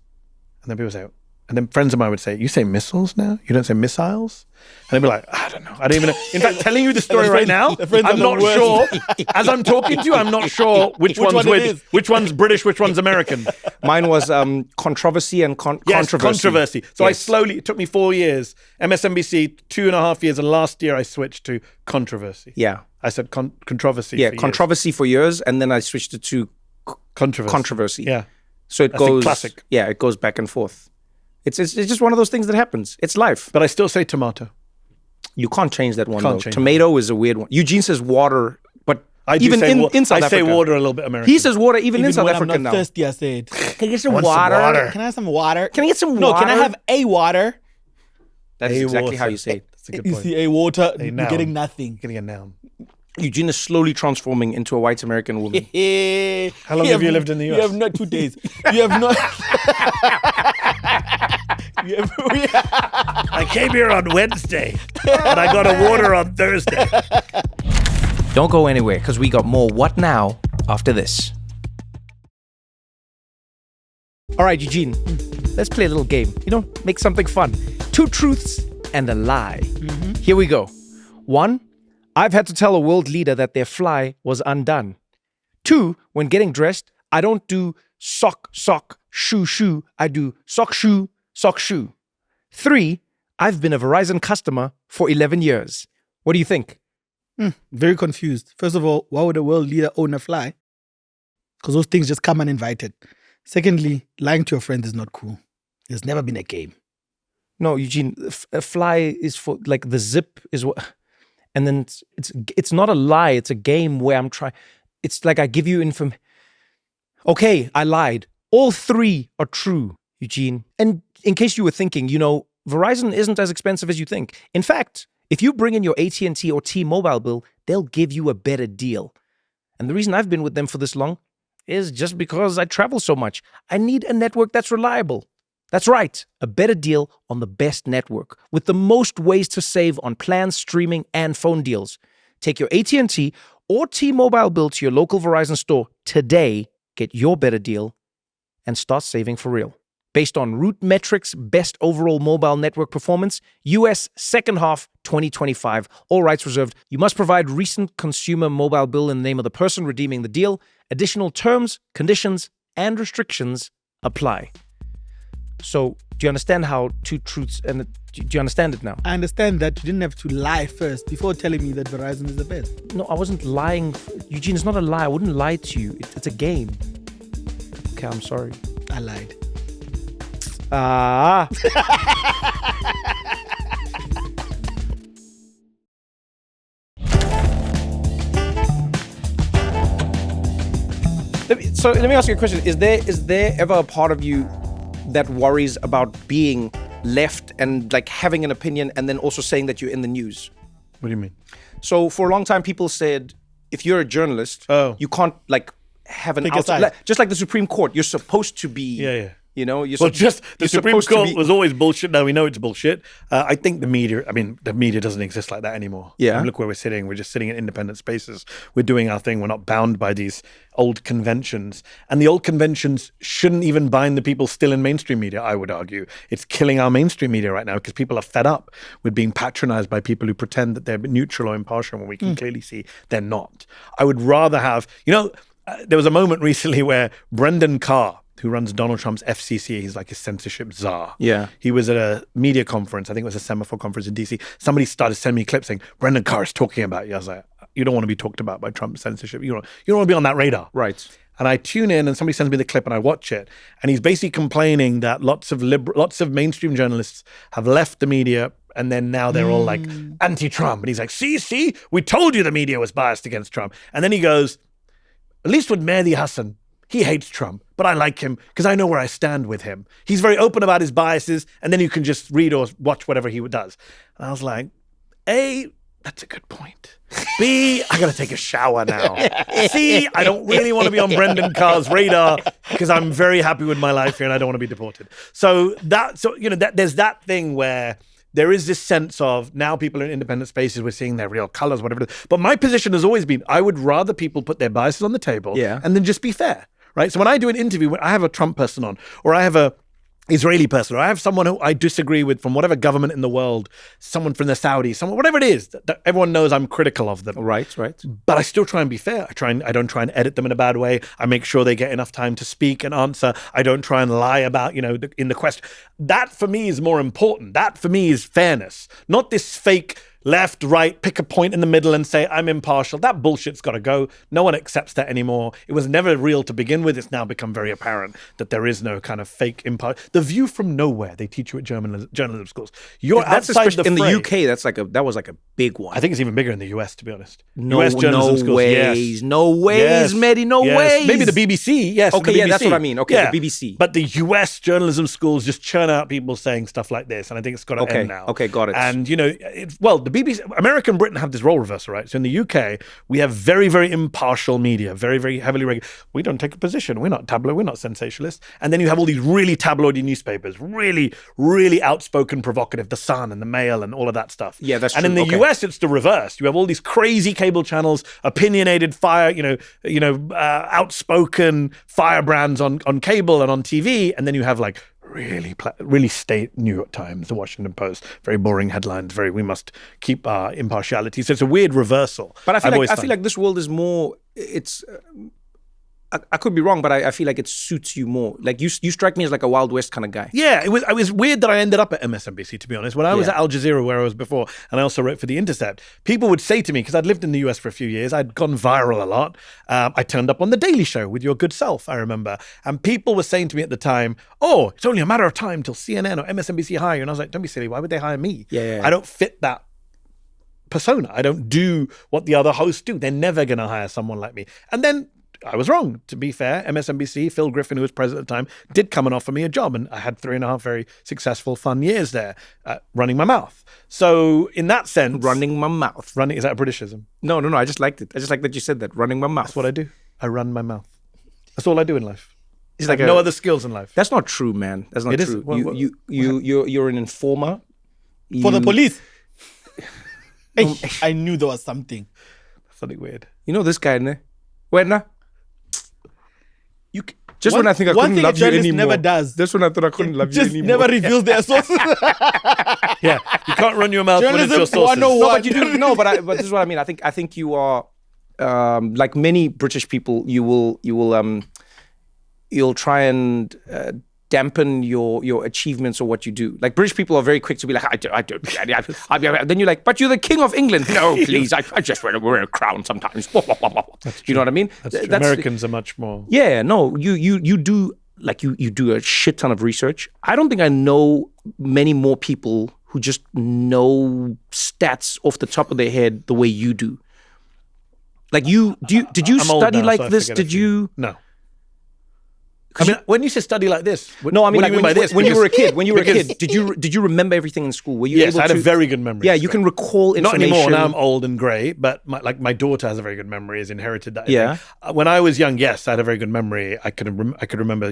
And then people say, and then friends of mine would say, you say missiles now? You don't say missiles? And they'd be like, I don't know. I don't even know. In fact, telling you the story right now, I'm not sure. As I'm talking to you, I'm not sure which one's which. Which one's British, which one's American. Mine was controversy and controversy. Controversy. So it took me 4 years. MSNBC, 2.5 years. And last year I switched to controversy. Yeah. I said controversy. Yeah, controversy for years. And then I switched it to controversy. Yeah. So That's a classic. Yeah, it goes back and forth. It's just one of those things that happens. It's life. But I still say tomato. You can't change that one, though. Tomato is a weird one. Eugene says water, but I do even say in South I Africa. say water a little bit American. He says water even in South when Africa I'm not now. thirsty, I say it. Can you get some Want water? some water? Can I have some water? Can I get some No, water? can I have a water? That is exactly how you say it. That's a good You point. see, a water, A you're noun. getting nothing. Getting a noun. Eugene is slowly transforming into a white American woman. How long have you lived in the US? You have not 2 days. You have not. I came here on Wednesday, and I got a water on Thursday. Don't go anywhere, because we got more What Now after this. All right, Eugene, let's play a little game. Make something fun. 2 truths and a lie. Here we go. 1, I've had to tell a world leader that their fly was undone. 2, when getting dressed, I don't do sock, shoe, shoe. I do sock, shoe, sock, shoe. 3, I've been a Verizon customer for 11 years. What do you think? Very confused. First of all, why would a world leader own a fly? Because those things just come uninvited. Secondly, lying to your friends is not cool. There's never been a game. No, Eugene, a fly is for, like, the zip is what... And then it's not a lie. It's a game where I'm trying... It's like I give you information. Okay, I lied. All 3 are true, Eugene. And in case you were thinking, Verizon isn't as expensive as you think. In fact, if you bring in your AT&T or T-Mobile bill, they'll give you a better deal. And the reason I've been with them for this long is just because I travel so much. I need a network that's reliable. That's right, a better deal on the best network with the most ways to save on plans, streaming, and phone deals. Take your AT&T or T-Mobile bill to your local Verizon store today, get your better deal, and start saving for real. Based on Root Metrics' best overall mobile network performance, US second half 2025, all rights reserved. You must provide recent consumer mobile bill in the name of the person redeeming the deal. Additional terms, conditions, and restrictions apply. So, do you understand how 2 truths, and do you understand it now? I understand that you didn't have to lie first before telling me that Verizon is the best. No, I wasn't lying. Eugene, it's not a lie. I wouldn't lie to you. It's a game. Okay, I'm sorry. I lied. Ah. Let me ask you a question. Is there ever a part of you that worries about being left and like having an opinion and then also saying that you're in the news? What do you mean? So for a long time, people said, if you're a journalist, you can't like have an outside. Just like the Supreme Court, you're supposed to be. Yeah. You're the Supreme Court was always bullshit. Now we know it's bullshit. I think the media doesn't exist like that anymore. Yeah. Look where we're sitting. We're just sitting in independent spaces. We're doing our thing. We're not bound by these old conventions. And the old conventions shouldn't even bind the people still in mainstream media, I would argue. It's killing our mainstream media right now because people are fed up with being patronized by people who pretend that they're neutral or impartial when we can clearly see they're not. I would rather have, there was a moment recently where Brendan Carr, who runs Donald Trump's FCC, he's like a censorship czar. Yeah. He was at a media conference, I think it was a semaphore conference in DC. Somebody started sending me clips saying, Brendan Carr is talking about you. I was like, you don't want to be talked about by Trump censorship. You don't want to be on that radar. Right. And I tune in and somebody sends me the clip and I watch it. And he's basically complaining that lots of mainstream journalists have left the media And then now they're all like anti-Trump. And he's like, see, we told you the media was biased against Trump. And then he goes, at least with Mehdi Hasan, he hates Trump, but I like him because I know where I stand with him. He's very open about his biases, and then you can just read or watch whatever he does. And I was like, A, that's a good point. B, I gotta take a shower now. C, I don't really want to be on Brendan Carr's radar because I'm very happy with my life here and I don't want to be deported. So there's that thing where there is this sense of now people in independent spaces, we're seeing their real colors, whatever it is. But my position has always been, I would rather people put their biases on the table and then just be fair, right? So when I do an interview, when I have a Trump person on, or I have a Israeli person, or I have someone who I disagree with from whatever government in the world, someone from the Saudis, someone, whatever it is, that everyone knows I'm critical of them. Right. But I still try and be fair. I don't try and edit them in a bad way. I make sure they get enough time to speak and answer. I don't try and lie about, in the question. That for me is more important. That for me is fairness, not this fake left, right, pick a point in the middle and say, I'm impartial. That bullshit's got to go. No one accepts that anymore. It was never real to begin with. It's now become very apparent that there is no kind of fake impartial. The view from nowhere they teach you at journalism schools. You're outside the in fray. the UK, that was like a big one. I think it's even bigger in the US, to be honest. No, US journalism schools, no ways, Mehdi, no ways. Maybe the BBC, yes. Okay, the BBC. That's what I mean. Okay, the BBC. But the US journalism schools just churn out people saying stuff like this, and I think it's got to end now. Okay, got it. And, the BBC, America and Britain have this role reversal, right? So in the UK, we have very, very impartial media, very, very heavily regulated. We don't take a position. We're not tabloid. We're not sensationalist. And then you have all these really tabloidy newspapers, really, really outspoken, provocative, The Sun and The Mail and all of that stuff. Yeah, that's true. And in the US, it's the reverse. You have all these crazy cable channels, opinionated outspoken firebrands on cable and on TV. And then you have like really state New York Times, the Washington Post, very boring headlines, we must keep our impartiality. So it's a weird reversal. But I feel like this world is more, it's, I could be wrong, but I feel like it suits you more. Like you strike me as like a Wild West kind of guy. Yeah, it was weird that I ended up at MSNBC, to be honest. When I was at Al Jazeera, where I was before, and I also wrote for The Intercept, people would say to me, because I'd lived in the US for a few years, I'd gone viral a lot. I turned up on The Daily Show with your good self, I remember. And people were saying to me at the time, oh, it's only a matter of time till CNN or MSNBC hire you. And I was like, don't be silly, why would they hire me? Yeah. I don't fit that persona. I don't do what the other hosts do. They're never going to hire someone like me. And then I was wrong, to be fair. MSNBC, Phil Griffin, who was president at the time, did come and offer me a job. And I had 3.5 very successful, fun years there, running my mouth. So in that sense... Running my mouth. Is that a Britishism? No, I just liked it. I just like that you said that, running my mouth. That's what I do. I run my mouth. That's all I do in life. It's like no other skills in life. That's not true, man. That's not true. You're an informer. For the police. I knew there was something. Something weird. You know this guy, ne? Wait, nah? When I think I couldn't one thing love a you journalist anymore. never does. Just when I thought I couldn't love you Just anymore. never reveals their sources. Yeah, you can't run your mouth when it's your Journalism sources. 101. No, but you do. No, but this is what I mean. I think you are like many British people. You'll try and dampen your achievements or what you do. Like British people are very quick to be like, I don't. Then you're like, but you're the King of England. No, please, I just wear a crown sometimes. You know what I mean? That's true. Americans are much more. Yeah, no, you do like you do a shit ton of research. I don't think I know many more people who just know stats off the top of their head the way you do. Like did you I'm old study now, like so I this? forget a Did few. you? No. I mean, when you say study like this, No, I mean, what do you like mean by this? when you were a kid. When you were a Because- kid, did you remember everything in school? Were you Yes, able I had to? a very good memory. Yeah, you can recall Not information. anymore. Now I'm old and grey, but my daughter has a very good memory. Has inherited that. Yeah. When I was young, yes, I had a very good memory. I could remember,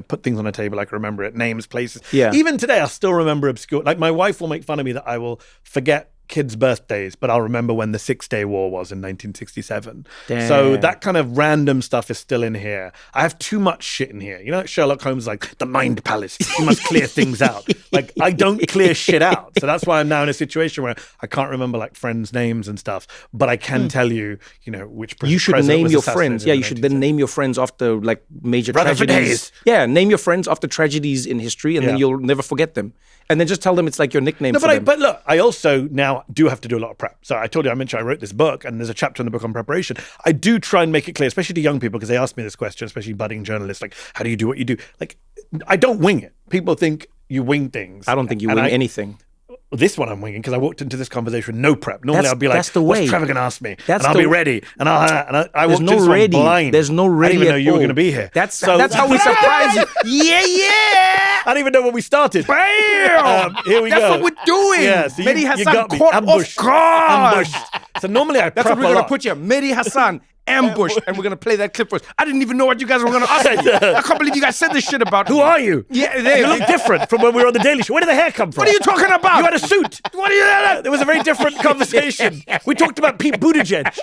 put things on a table. I could remember it, names, places. Yeah. Even today, I still remember obscure. Like my wife will make fun of me that I will forget kids' birthdays, but I'll remember when the 6-Day War was in 1967. Damn. So that kind of random stuff is still in here. I have too much shit in here. You know, Sherlock Holmes is like the mind palace. You must clear things out. Like I don't clear shit out. So that's why I'm now in a situation where I can't remember like friends' names and stuff, but I can tell you, which You should president name was your assassinated friends. Yeah, in you should then name your friends after like major Rutherford tragedies. Hayes. Yeah, name your friends after tragedies in history, and then you'll never forget them. And then just tell them it's like your nickname. No, for them. but look, I also now do have to do a lot of prep. So I told you, I mentioned I wrote this book, and there's a chapter in the book on preparation. I do try and make it clear, especially to young people, because they ask me this question, especially budding journalists, like, how do you do what you do? Like, I don't wing it. People think you wing things. I don't think you win anything. This one I'm winging because I walked into this conversation with no prep. Normally I'd be like, that's the way. what's Trevor going to ask me? That's and I'll the be way. ready. And I walked no into this one ready. blind. There's no I ready didn't even know at you were all. going to be here. That's how we surprise you. Yeah. I didn't even know when we started. Bam! Here we That's go. what we're doing. Yeah, so Mehdi you Hasan got me. caught Ambushed. off guard. Ambushed. So normally I That's prep what we're a going to lot. put you. Mehdi Hasan, ambush. And we're going to play that clip for us. I didn't even know what you guys were going to ask me. I can't believe you guys said this shit about Who me. are you? Yeah, You look different from when we were on the Daily Show. Where did the hair come from? What are you talking about? You had a suit. What are you? There was a very different conversation. We talked about Pete Buttigieg.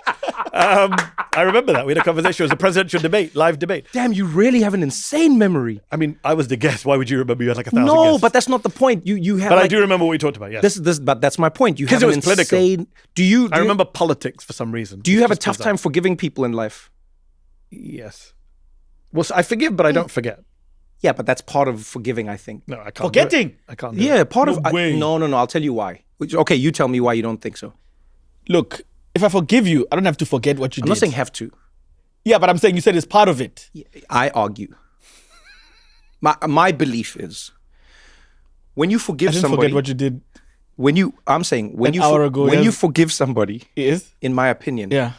I remember that. We had a conversation. It was a presidential debate, live debate. Damn, you really have an insane memory. I mean, I was the guest. Why would you remember? You had like 1,000 No, guests. but that's not the point. You have. But like, I do remember what we talked about. Yes. But that's my point. You 'Cause have it an was political. insane. Do you remember politics for some reason. Do you have a Just tough bizarre. time forgiving people in life? Yes. Well, I forgive, but I don't forget. Yeah, but that's part of forgiving, I think. No, I can't. do it. Forgetting. I can't. Do Yeah, it. part No of. way. No. I'll tell you why. Okay, you tell me why you don't think so. Look, if I forgive you, I don't have to forget what you I'm did. not saying have to. Yeah, but I'm saying you said it's part of it. I argue. My belief is when you I forgive didn't somebody, forget what you did. I'm saying when An you hour ago, when yes. you forgive somebody, Is? in my opinion, Yeah.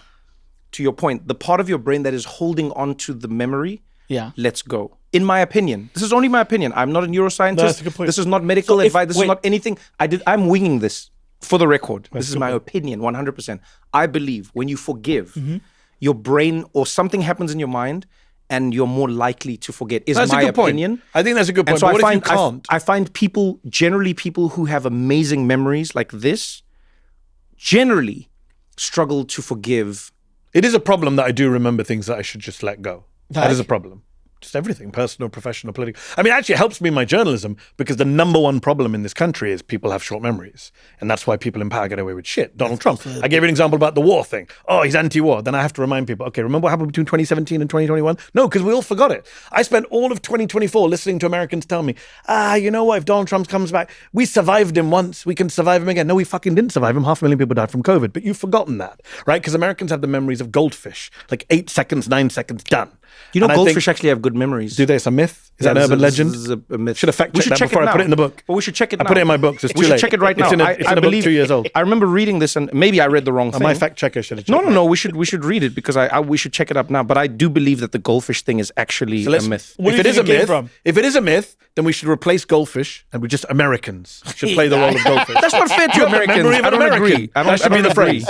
to your point, the part of your brain that is holding on to the memory Yeah. lets go. In my opinion, this is only my opinion. I'm not a neuroscientist. No, that's a good point. This is not medical So if- advice. This wait. is not anything. I'm winging this for the record. This is my opinion, 100%. I believe when you forgive, Mm-hmm. your brain or something happens in your mind, and you're more likely to forget. Is That's my a good opinion. point. I think that's a good point. And so But what I if find you can't? I find people who have amazing memories like this generally struggle to forgive. It is a problem that I do remember things that I should just let go. That Like? is a problem. Just everything, personal, professional, political. I mean, actually, it helps me in my journalism because the number one problem in this country is people have short memories. And that's why people in power get away with shit. Donald Trump. I gave you an example about the war thing. Oh, he's anti-war. Then I have to remind people, okay, remember what happened between 2017 and 2021? No, because we all forgot it. I spent all of 2024 listening to Americans tell me, you know what, if Donald Trump comes back, we survived him once, we can survive him again. No, we fucking didn't survive him. 500,000 people died from COVID. But you've forgotten that, right? Because Americans have the memories of goldfish. Like 8 seconds, 9 seconds, done. You know, And I think- goldfish actually have good memories. Do they? It's a myth? Is that an this urban this legend? is a myth. Should have fact We checked should that check before I now. put it in the book. But we should check it I now. put it in my books. It's We too should late. check it right now. It's in a I book believe 2 years old. I remember reading this, and maybe I read the wrong thing. My fact checker should have checked No. We should read it because we should check it up now. But I do believe that the goldfish thing is actually a myth. Where If do it you is a think it came myth, from? if it is a myth, then we should replace goldfish and we just Americans should play the role of goldfish. That's not fair to You have the Americans. memory of I an don't American. agree. I That should don't be the agree. phrase.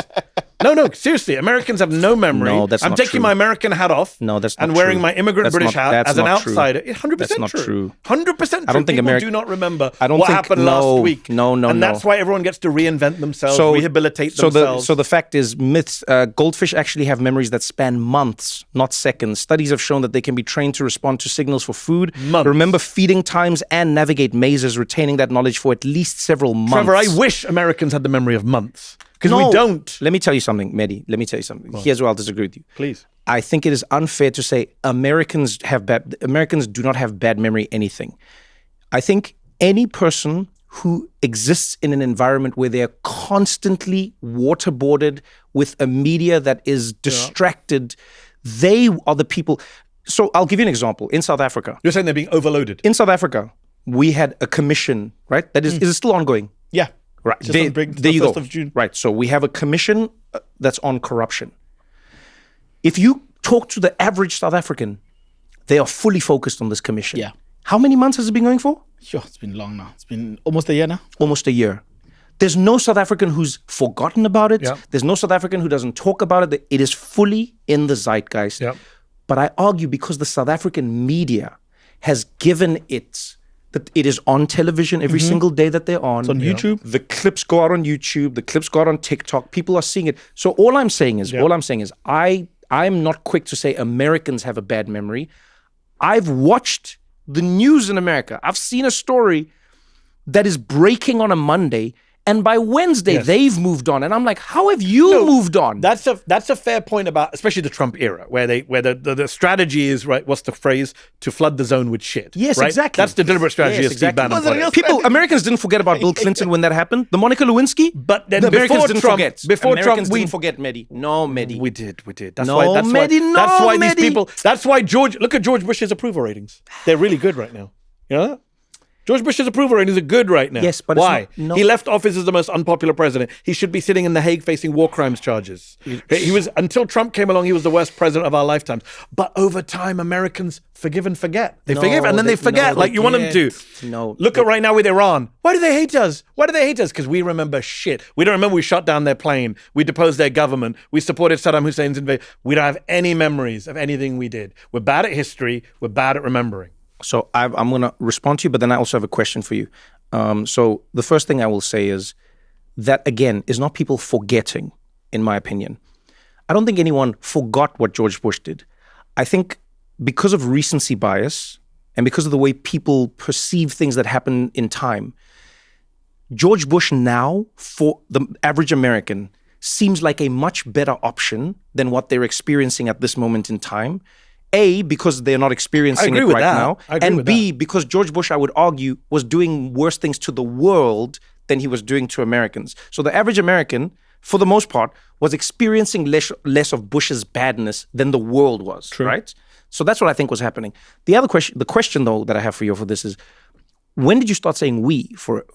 No, seriously. Americans have no memory. No, that's I'm not taking true. my American hat off. No, that's not and wearing true. my immigrant That's British not- hat that's as an not true. outsider. 100% That's not true. true. 100% true. I don't think People do not remember I don't what think- happened no, last week. no, And that's why everyone gets to reinvent themselves, rehabilitate themselves. So the fact is, myths. Goldfish actually have memories that span months, not seconds. Studies have shown that they can be trained to respond to signals for food, Months. remember feeding times, and navigate mazes, retaining that knowledge for at least several months. Trevor, I wish Americans had the memory of months because we don't. Let me tell you something, Mehdi. Let me tell you something. Here's where I'll disagree with you. Please. I think it is unfair to say Americans do not have bad memory anything. I think any person who exists in an environment where they're constantly waterboarded with a media that is distracted, they are the people. So I'll give you an example. In South Africa, You're saying they're being overloaded. in South Africa, we had a commission, right? That is it still ongoing? Yeah. Right. Just There, on break, there the you 1st go. of June. Right. So we have a commission that's on corruption. If you talk to the average South African, they are fully focused on this commission. Yeah. How many months has it been going for? Sure, it's been long now. It's been almost a year now. Almost a year. There's no South African who's forgotten about it. Yeah. There's no South African who doesn't talk about it. It is fully in the zeitgeist. Yeah. But I argue because the South African media has given it that it is on television every single day that they're on. It's on YouTube. The clips go out on YouTube. The clips go out on TikTok. People are seeing it. So all I'm saying is, I'm not quick to say Americans have a bad memory. I've watched the news in America. I've seen a story that is breaking on a Monday, and by Wednesday they've moved on. And I'm like, how have you moved on? That's a fair point about, especially the Trump era, where the strategy is, right, what's the phrase? To flood the zone with shit. Yes, right? exactly. That's the deliberate strategy Yes, of Steve exactly. Bannon. put it. Americans didn't forget about Bill Clinton when that happened. The Monica Lewinsky, But then the Americans before didn't Trump- forget. before Americans Trump, we- didn't forget, Mehdi. No, Mehdi. We did. That's No, why. Mehdi, no, that's why these Mehdi. people. That's why look at George Bush's approval ratings. They're really good right now. You know that? George Bush's approval rating is good right now. Yes, but it's why? not- no. He left office as the most unpopular president. He should be sitting in The Hague facing war crimes charges. He was, until Trump came along, he was the worst president of our lifetimes. But over time, Americans forgive and forget. They forgive and then they forget, like you want them to. No. Look at right now with Iran. Why do they hate us? Why do they hate us? Because we remember shit. We don't remember we shot down their plane. We deposed their government. We supported Saddam Hussein's invasion. We don't have any memories of anything we did. We're bad at history. We're bad at remembering. So I'm going to respond to you, but then I also have a question for you. So the first thing I will say is that, again, is not people forgetting, in my opinion. I don't think anyone forgot what George Bush did. I think because of recency bias and because of the way people perceive things that happen in time, George Bush now, for the average American, seems like a much better option than what they're experiencing at this moment in time. A, because they're not experiencing it right now. And B, because George Bush, I would argue, was doing worse things to the world than he was doing to Americans. So the average American, for the most part, was experiencing less of Bush's badness than the world was, right? So that's what I think was happening. The question though that I have for you for this is, when did you start saying we for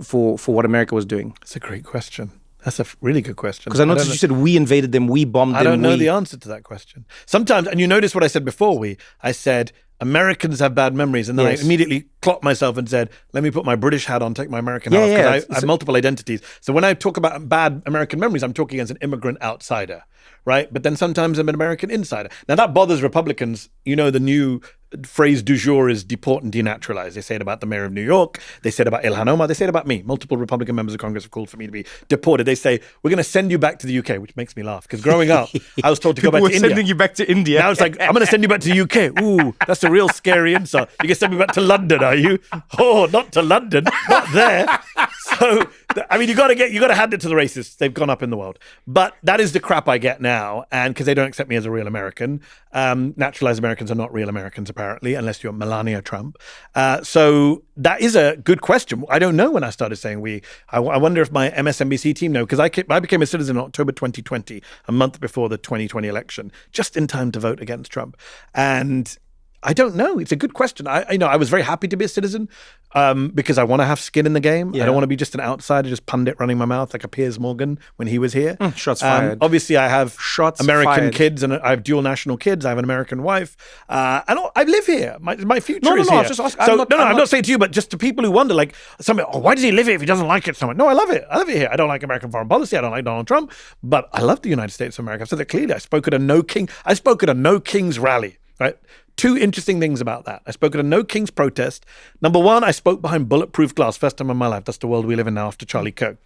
what America was doing? That's a great question. That's a really good question. Because I noticed you said we invaded them, we bombed them. I don't know the answer to that question. Sometimes, and you notice what I said before I said, Americans have bad memories. And then I immediately clocked myself and said, let me put my British hat on, take my American hat off, because I have multiple identities. So when I talk about bad American memories, I'm talking as an immigrant outsider, right? But then sometimes I'm an American insider. Now that bothers Republicans. You know, the new phrase du jour is deport and denaturalize. They say it about the mayor of New York. They say it about Ilhan Omar. They say it about me. Multiple Republican members of Congress have called for me to be deported. They say, we're going to send you back to the UK, which makes me laugh. Because growing up, I was told to go back to India. Sending you back to India. Now it's like, I'm going to send you back to the UK. Ooh, that's a real scary insult. You can send me back to London, are you? Oh, not to London. Not there. So, I mean, you got to hand it to the racists. They've gone up in the world. But that is the crap I get now. And because they don't accept me as a real American. Naturalized Americans are not real Americans, apparently, unless you're Melania Trump. So that is a good question. I don't know when I started saying we. I wonder if my MSNBC team know, because I became a citizen in October 2020, a month before the 2020 election, just in time to vote against Trump. And I don't know. It's a good question. I was very happy to be a citizen because I want to have skin in the game. I don't want to be just an outsider, just pundit running my mouth like a Piers Morgan when he was here. Shots fired. Obviously, I have American kids and I have dual national kids. I have an American wife. And I live here. My future is here. I'm just asking. I'm not saying to you, but just to people who wonder, like, why does he live here if he doesn't like it so much? No, I love it. I love it here. I don't like American foreign policy. I don't like Donald Trump. But I love the United States of America. I've said that clearly. I spoke at a No Kings rally, right? Two interesting things about that. I spoke at a No Kings protest. Number one, I spoke behind bulletproof glass. First time in my life. That's the world we live in now after Charlie Kirk.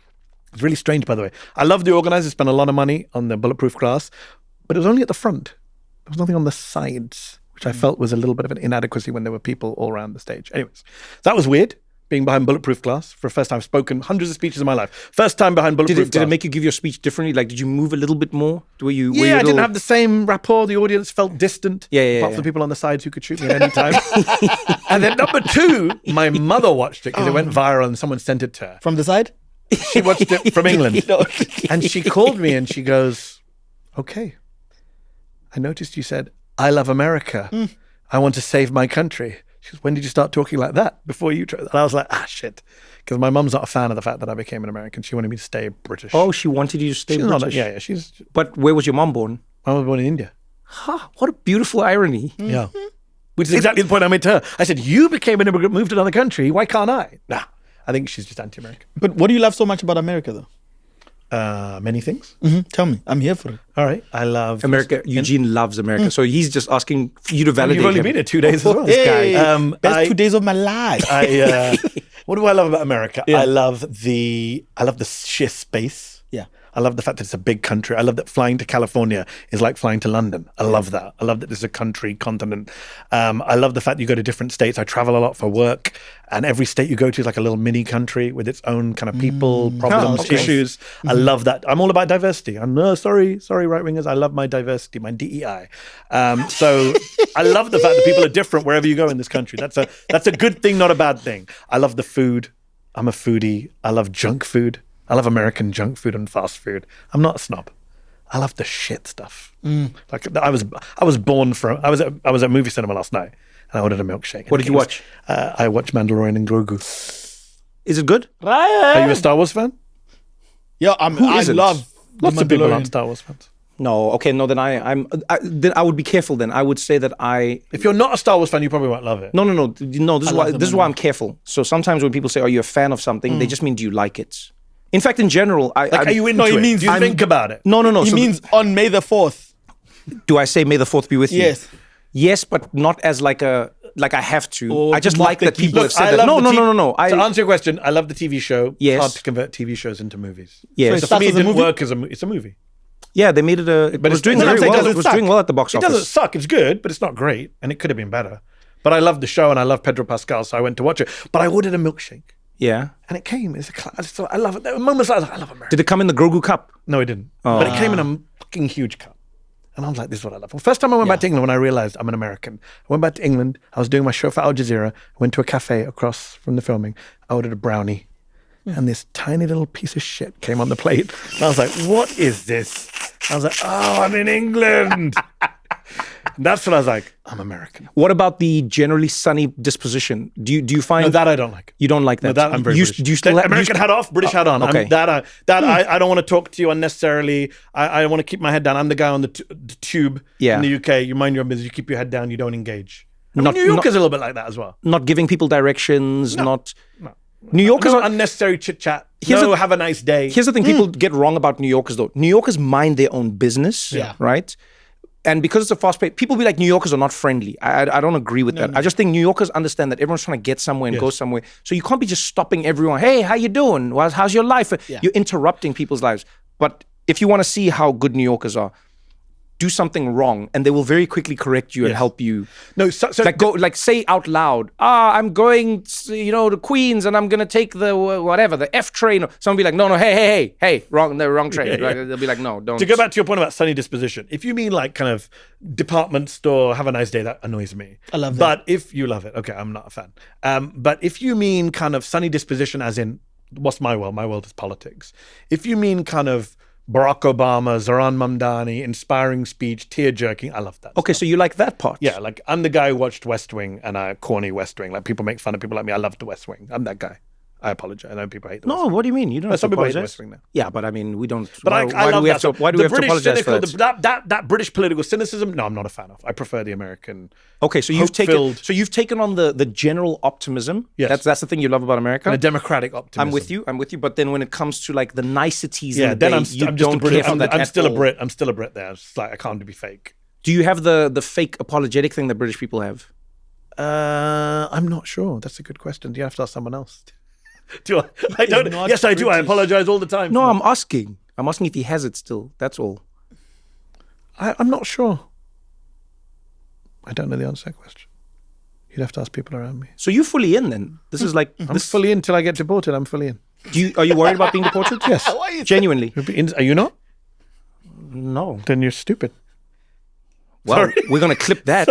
It's really strange, by the way. I love the organizers, spent a lot of money on the bulletproof glass, but it was only at the front. There was nothing on the sides, which I felt was a little bit of an inadequacy when there were people all around the stage. Anyways, that was weird, being behind bulletproof glass for the first time. I've spoken hundreds of speeches in my life. First time behind bulletproof glass. Did it make you give your speech differently? Like, did you move a little bit more? I didn't have the same rapport. The audience felt distant. Apart from the people on the sides who could shoot me at any time. And then number two, my mother watched it because it went viral and someone sent it to her. From the side? She watched it from England. And she called me and she goes, okay, I noticed you said, I love America. I want to save my country. She goes, when did you start talking like that? Before you tried? And I was like, shit. Because my mum's not a fan of the fact that I became an American. She wanted me to stay British. Oh, she wanted you to stay British? She's. But where was your mum born? I was born in India. What a beautiful irony. Yeah. Which is exactly the point I made to her. I said, you became an immigrant, moved to another country. Why can't I? Nah. I think she's just anti-American. But what do you love so much about America, though? Many things. Tell me. I'm here for it. All right. I love America. Eugene loves America. So he's just asking you to validate You've only him. been here 2 days as well. Hey, best 2 days of my life. What do I love about America? I love the sheer space. Yeah. I love the fact that it's a big country. I love that flying to California is like flying to London. I love that. I love that there's a country, continent. I love the fact that you go to different states. I travel a lot for work, and every state you go to is like a little mini country with its own kind of people, problems, issues. I love that. I'm all about diversity. Sorry, right-wingers. I love my diversity, my DEI. So I love the fact that people are different wherever you go in this country. That's a good thing, not a bad thing. I love the food. I'm a foodie. I love junk food. I love American junk food and fast food. I'm not a snob. I love the shit stuff. Like I was at a movie cinema last night, and I ordered a milkshake. What did you watch? I watched Mandalorian and Grogu. Is it good? Are you a Star Wars fan? Yeah, I isn't? love Lots the of people Mandalorian. aren't Star Wars fans. No. Okay. No. Then then I would be careful. Then I would say that If you're not a Star Wars fan, you probably won't love it. No. This is why I'm careful. So sometimes when people say, "Are you a fan of something?" they just mean, "Do you like it?" In fact, in general, Are you into he it? means Do you think about it? No. He So means on May the 4th. do I say, "May the 4th be with you"? Yes. Yes, but not as like I have to. Or I just mock like the that people TV. have said I that. love No. To answer your question, I love the TV show. Yes. It's hard to convert TV shows into movies. Yes. So So for me, it's it a didn't movie? work as it's a movie. Yeah, they made it it was it's- doing no, very I'm saying well. doesn't It was suck. doing well at the box It office. doesn't suck. It's good, but it's not great, and it could have been better. But I love the show, and I love Pedro Pascal, so I went to watch it. But I ordered a milkshake, Yeah. and it came. It's I love it. There were moments I was like, I love America. Did it come in the Grogu cup? No, it didn't. But it came in a fucking huge cup. And I was like, this is what I love. Well, first time I went back to England when I realized I'm an American. I went back to England. I was doing my show for Al Jazeera. I went to a cafe across from the filming. I ordered a brownie. And this tiny little piece of shit came on the plate. And I was like, what is this? I was like, oh, I'm in England. And that's when I was like, I'm American. What about the generally sunny disposition? Do you find No, that I don't like. you don't like that? No, that I'm very you, British. do you still have American hat off, British hat on. okay. I don't want to talk to you unnecessarily. I want to keep my head down. I'm the guy on the tube in the UK. You mind your own business. You keep your head down. You don't engage. New York is a little bit like that as well. not giving people directions? New Yorkers No are unnecessary chit chat. Here's No, a- have a nice day. Here's the thing people get wrong about New Yorkers, though. New Yorkers mind their own business, right? And because it's a fast pace, people be like, New Yorkers are not friendly. I don't agree with that. I just think New Yorkers understand that everyone's trying to get somewhere and go somewhere. So you can't be just stopping everyone. Hey, how you doing? How's your life? You're interrupting people's lives. But if you want to see how good New Yorkers are, do something wrong, and they will very quickly correct you and help you. No, so Say out loud, I'm going, to Queens, and I'm gonna take the the F train. Someone be like, no, hey, wrong train. Like, they'll be like, no, don't. to go back to your point about sunny disposition, if you mean like kind of department store, have a nice day, that annoys me. I love that. But if you love it, okay, I'm not a fan. But if you mean kind of sunny disposition, as in what's my world? My world is politics. If you mean kind of Barack Obama, Zoran Mamdani, inspiring speech, tear jerking, I love that. Okay, so you like that part? Yeah, like I'm the guy who watched West Wing and corny West Wing. Like people make fun of people like me. I love the West Wing. I'm that guy. I apologize. I know people hate the West No, Wing. what do you mean? You don't have to Some people hate the apologize. West Wing now. Yeah, but I mean, we don't. But why, I why love do we have that. to? Why do we have to apologize for that? That British political cynicism? No, I'm not a fan of. I prefer the American. Okay, so you've taken on the general optimism. Yes. That's the thing you love about America. And a democratic optimism. I'm with you. But then when it comes to like the niceties, Yeah, in the then day, I'm you just a don't Brit. care for that I'm at still a all. Brit. I'm still a Brit there. It's like I can't be fake. Do you have the fake apologetic thing that British people have? I'm not sure. That's a good question. Do you have to ask someone else? Do I? I don't. not Yes, I do. I British. apologize all the time. No, I'm asking. I'm asking if he has it still. That's all. I'm not sure. I don't know the answer to that question. You'd have to ask people around me. So you fully in then? This is like I'm fully in till I get deported. I'm fully in. Are you worried about being deported? Yes. Genuinely. Are you not? No. Then you're stupid. Well, we're gonna clip that.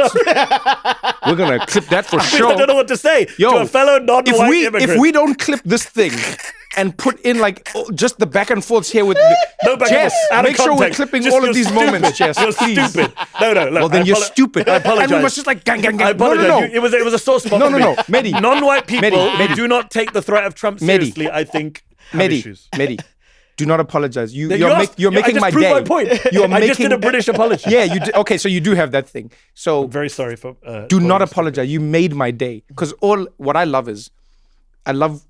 We're gonna clip that for sure. I don't know what to say Yo, to a fellow non-white immigrant. if we don't clip this thing and put in like just the back and forths here with No back and Jess, forth. Out of make sure we're context. clipping Just all of you're these stupid. moments, Jess. You're please. stupid. No. Look, Well, then you're stupid. I apologize. And we must just like gang. I No, apologize. no. It was a sore spot. No, for no, me. no. Mehdi. Non-white people Mehdi. who do not take the threat of Trump seriously, I think, have issues. Mehdi, do not apologize. You're I making just my proved day. my point. You're I just did a British apology. Yeah, you do. Okay, so you do have that thing. So I'm very sorry for. do not apologize. You made my day. Because what I love is, I love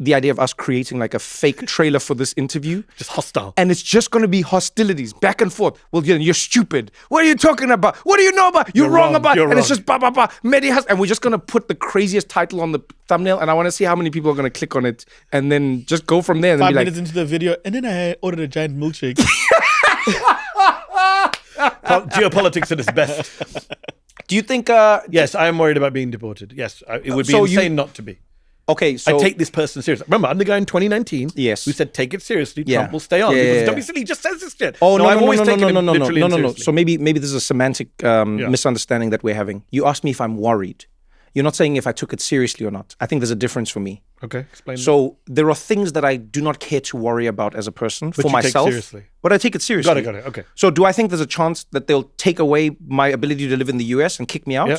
the idea of us creating like a fake trailer for this interview. Just hostile. And it's just going to be hostilities back and forth. Well, you're stupid. What are you talking about? What do you know about? You're wrong about. You're and it's wrong. just Mehdi Hasan. And we're just going to put the craziest title on the thumbnail. And I want to see how many people are going to click on it. And then just go from there. And then 5 be like, minutes into the video, and then I ordered a giant milkshake. Geopolitics at its best. do you think? Yes, I am worried about being deported. Yes, it would be So insane not to be. Okay, so I take this person seriously. Remember, I'm the guy in 2019 Yes. who said, take it seriously. Yeah. Trump will stay on. Yeah, Because yeah, don't be yeah. silly. He just says this shit. Oh no! I've always taken him literally and no. seriously. So maybe this is a semantic misunderstanding that we're having. You asked me if I'm worried. You're not saying if I took it seriously or not. I think there's a difference for me. Okay, explain. So there are things that I do not care to worry about as a person for you take myself. seriously. But I take it seriously. Got it. Okay. So do I think there's a chance that they'll take away my ability to live in the US and kick me out? Yeah.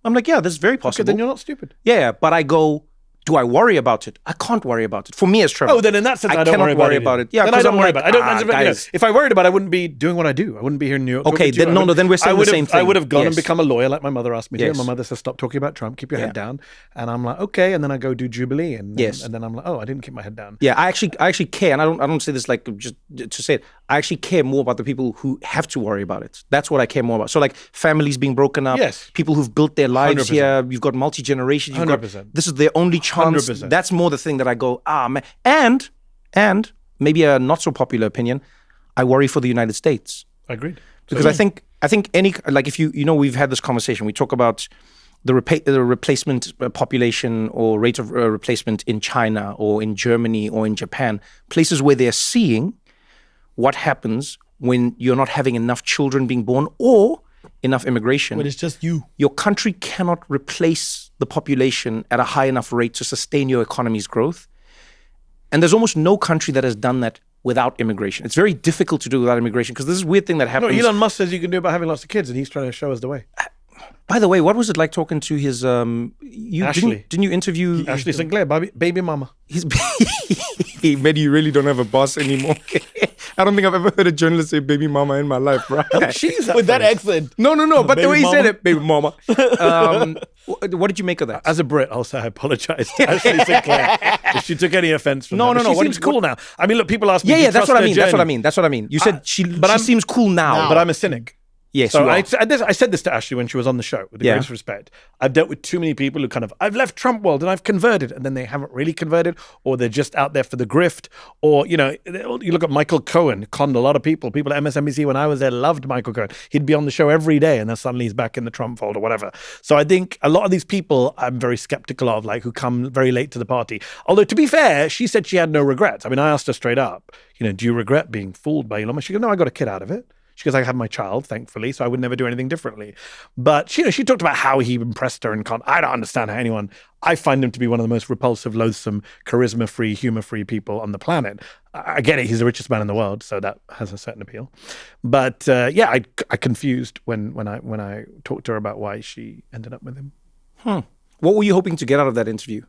I'm like, yeah, this is very possible. Okay, then you're not stupid. Yeah, but I go, do I worry about it? I can't worry about it. For me as Trevor. Oh, then in that sense, I don't cannot worry about it. Yeah, then I don't I'm worry like, about it. I don't, guys. if I worried about it, I wouldn't be doing what I do. I wouldn't be here in New York. Okay, then then we're saying the same thing. I would have gone and Yes. become a lawyer like my mother asked me to. Yes. And my mother says, stop talking about Trump, keep your head down. And I'm like, okay. And then I go do Jubilee. And then I'm like, oh, I didn't keep my head down. Yeah, I actually care, and I don't say this like just to say it. I actually care more about the people who have to worry about it. That's what I care more about. So like families being broken up, Yes. people who've built their lives 100%. here. You've got multi-generation. 100%. This is their only chance. 100%. That's more the thing that I go, man. And maybe a not so popular opinion, I worry for the United States. Agreed. Because I think any, like if we've had this conversation, we talk about the replacement population or rate of replacement in China or in Germany or in Japan, places where they're seeing what happens when you're not having enough children being born or enough immigration. But it's just you. Your country cannot replace the population at a high enough rate to sustain your economy's growth. And there's almost no country that has done that without immigration. It's very difficult to do without immigration because this is a weird thing that No, happens. Elon Musk says you can do it by having lots of kids, and he's trying to show us the way. By the way, what was it like talking to his Ashley. Didn't you interview Ashley Sinclair, baby mama. his Mehdi, you really don't have a boss anymore. I don't think I've ever heard a journalist say baby mama in my life, bro. She's With that accent. No, but the Baby way he said mama? it, baby mama. What did you make of that? As a Brit, I'll say I apologize to Ashley Sinclair if she took any offense from that. But she seems cool now. I mean, look, people ask me, Yeah, do you that's trust what I her mean. journey? That's what I mean. You said she seems cool now. But I'm a cynic. Yes, so you are. I said this to Ashley when she was on the show, with the greatest respect. I've dealt with too many people who I've left Trump world and I've converted, and then they haven't really converted, or they're just out there for the grift, or, you look at Michael Cohen, conned a lot of people. People at MSNBC when I was there loved Michael Cohen. He'd be on the show every day, and then suddenly he's back in the Trump fold or whatever. So I think a lot of these people I'm very skeptical of, like, who come very late to the party. Although, to be fair, she said she had no regrets. I mean, I asked her straight up, do you regret being fooled by Elon Musk? She goes, no, I got a kid out of it. She goes, I have my child, thankfully, so I would never do anything differently. But she talked about how he impressed her, and I don't understand how anyone. I find him to be one of the most repulsive, loathsome, charisma-free, humor-free people on the planet. I get it; he's the richest man in the world, so that has a certain appeal. But I confused when I talked to her about why she ended up with him. What were you hoping to get out of that interview?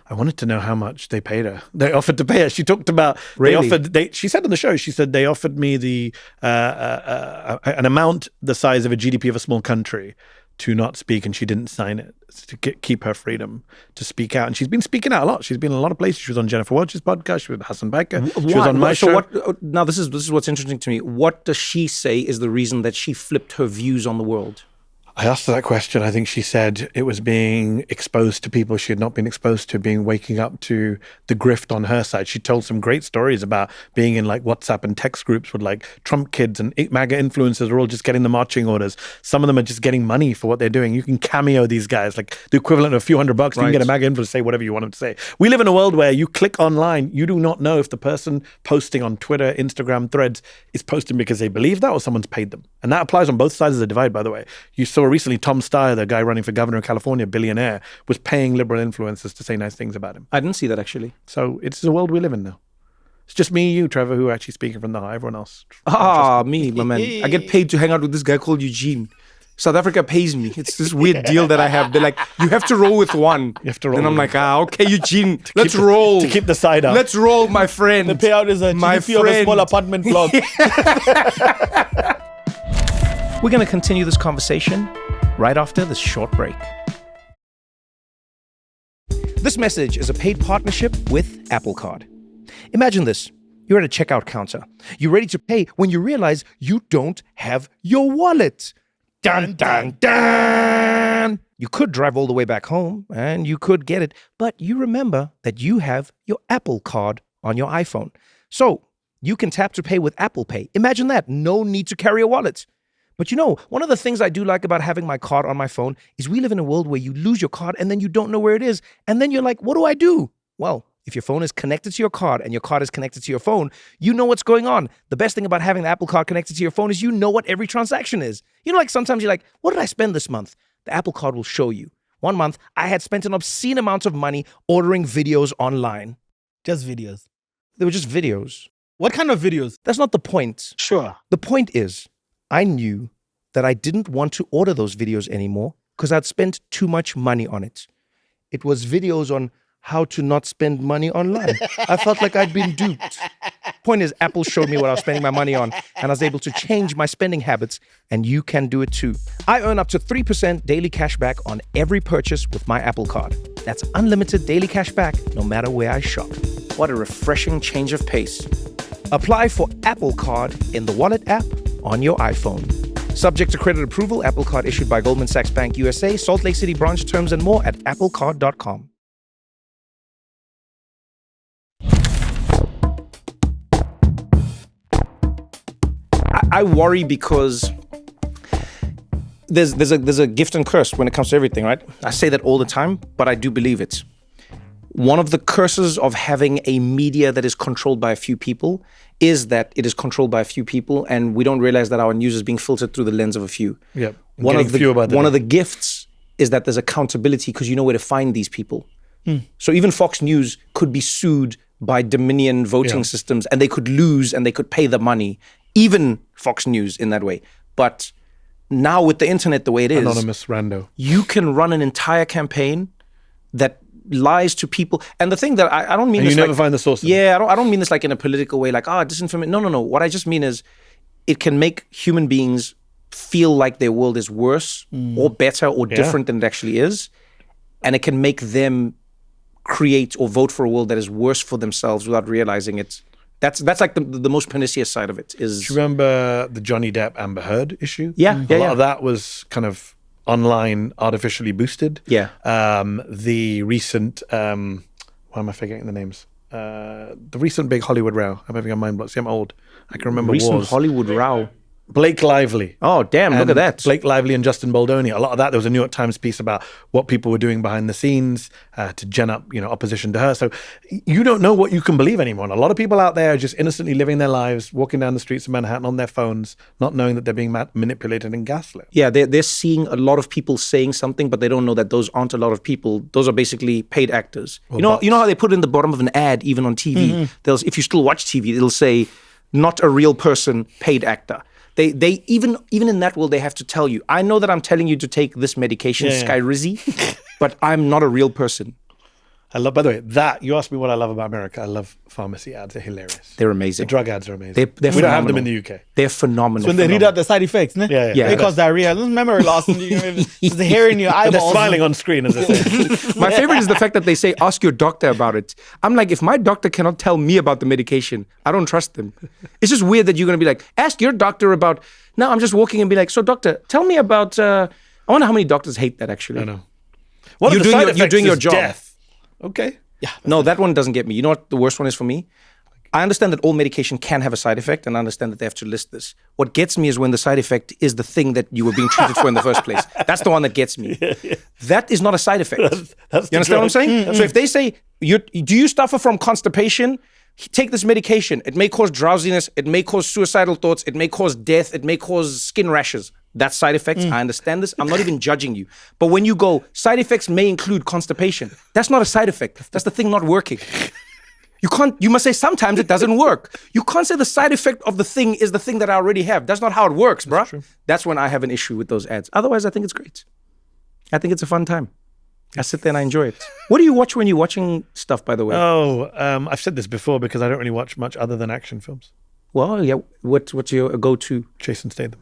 I wanted to know how much they paid her. They offered to pay her. She talked about she said on the show, she said they offered me an amount the size of a GDP of a small country to not speak, and she didn't sign it to keep her freedom to speak out. And she's been speaking out a lot. She's been in a lot of places. She was on Jennifer Welch's podcast. She was with Hassan Baker. She was on my show. Now this is what's interesting to me. What does she say is the reason that she flipped her views on the world? I asked her that question. I think she said it was being exposed to people she had not been exposed to, waking up to the grift on her side. She told some great stories about being in like WhatsApp and text groups with like Trump kids and MAGA influencers are all just getting the marching orders. Some of them are just getting money for what they're doing. You can cameo these guys, like the equivalent of a few $100. You can get a MAGA influencer to say whatever you want them to say. We live in a world where you click online, you do not know if the person posting on Twitter, Instagram, Threads is posting because they believe that or someone's paid them. And that applies on both sides of the divide, by the way. You saw recently Tom Steyer, the guy running for governor of California, billionaire, was paying liberal influencers to say nice things about him. I didn't see that, actually. So it's the world we live in now. It's just me and you, Trevor, who are actually speaking from the heart. Everyone else. Me, my man. I get paid to hang out with this guy called Eugene. South Africa pays me. It's this weird deal that I have. They're like, you have to roll with one. You have to roll. And I'm like, okay, Eugene, let's roll. To keep the side up. Let's roll, my friend. The payout is a GDP of a small apartment block. We're going to continue this conversation right after this short break. This message is a paid partnership with Apple Card. Imagine this. You're at a checkout counter. You're ready to pay when you realize you don't have your wallet. Dun, dun, dun! You could drive all the way back home and you could get it, but you remember that you have your Apple Card on your iPhone. So you can tap to pay with Apple Pay. Imagine that. No need to carry a wallet. But one of the things I do like about having my card on my phone is we live in a world where you lose your card and then you don't know where it is. And then you're like, what do I do? Well, if your phone is connected to your card and your card is connected to your phone, you know what's going on. The best thing about having the Apple Card connected to your phone is you know what every transaction is. Like sometimes you're like, what did I spend this month? The Apple Card will show you. 1 month, I had spent an obscene amount of money ordering videos online. Just videos. They were just videos. What kind of videos? That's not the point. Sure. The point is, I knew that I didn't want to order those videos anymore because I'd spent too much money on it. It was videos on how to not spend money online. I felt like I'd been duped. Point is, Apple showed me what I was spending my money on, and I was able to change my spending habits, and you can do it too. I earn up to 3% daily cash back on every purchase with my Apple Card. That's unlimited daily cash back no matter where I shop. What a refreshing change of pace. Apply for Apple Card in the Wallet app on your iPhone. Subject to credit approval, Apple Card issued by Goldman Sachs Bank USA, Salt Lake City branch. Terms and more at applecard.com. I worry because there's a gift and curse when it comes to everything, right? I say that all the time, but I do believe it. One of the curses of having a media that is controlled by a few people is that it is controlled by a few people, and we don't realize that our news is being filtered through the lens of a few. Yeah. One of the gifts is that there's accountability because you know where to find these people. So even Fox News could be sued by Dominion voting systems, and they could lose and they could pay the money. Even Fox News in that way. But now with the internet the way it is, Anonymous rando. you can run an entire campaign that lies to people. And the thing that I don't mean And this you never like, find the source of it. Yeah, I don't mean this like in a political way, like, disinformation. No. What I just mean is it can make human beings feel like their world is worse or better or different than it actually is. And it can make them create or vote for a world that is worse for themselves without realizing it. That's like the most pernicious side of it. Is Do you remember the Johnny Depp Amber Heard issue? Yeah, A lot of that was kind of online artificially boosted. Yeah. The recent, why am I forgetting the names? The recent big Hollywood row. I'm having a mind block. See, I'm old. I can remember recent wars. Hollywood row. Blake Lively. Oh, damn, look And at that. Blake Lively and Justin Baldoni. A lot of that, there was a New York Times piece about what people were doing behind the scenes to gen up, opposition to her. So you don't know what you can believe anymore. And a lot of people out there are just innocently living their lives, walking down the streets of Manhattan on their phones, not knowing that they're being manipulated and gaslit. Yeah, they're seeing a lot of people saying something, but they don't know that those aren't a lot of people. Those are basically paid actors. You know how they put in the bottom of an ad, even on TV? If you still watch TV, it'll say, not a real person, paid actor. They even in that world, they have to tell you, I know that I'm telling you to take this medication, Skyrizi, but I'm not a real person. By the way, you asked me what I love about America. I love pharmacy ads. They're hilarious. They're amazing. The drug ads are amazing. They're we don't have them phenomenal. in the UK. They're phenomenal. So when they read out the side effects, ne? Yeah. They cause diarrhea, memory loss, and there's the hair in your And they're eyeballs. smiling on screen as they say. My favorite is the fact that they say, ask your doctor about it. I'm like, if my doctor cannot tell me about the medication, I don't trust them. It's just weird that you're going to be like, ask your doctor about... Now I'm just walking and be like, so doctor, tell me about... I wonder how many doctors hate that, actually. I know. One You're of the doing side your- you're effects doing your is job. Death. Okay. Yeah. No, that one doesn't get me. You know what the worst one is for me? I understand that all medication can have a side effect, and I understand that they have to list this. What gets me is when the side effect is the thing that you were being treated for in the first place. That's the one that gets me. That is not a side effect. That's You understand what I'm saying? So if they say, do you suffer from constipation? Take this medication. It may cause drowsiness. It may cause suicidal thoughts. It may cause death. It may cause skin rashes. That's side effects. I understand this. I'm not even judging you. But when you go, side effects may include constipation. That's not a side effect. That's the thing not working. You must say sometimes it doesn't work. You can't say the side effect of the thing is the thing that I already have. That's not how it works, bro. That's when I have an issue with those ads. Otherwise, I think it's great. I think it's a fun time. I sit there and I enjoy it. What do you watch when you're watching stuff, by the way? I've said this before because I don't really watch much other than action films. Well, yeah. What's your go-to? Jason Statham.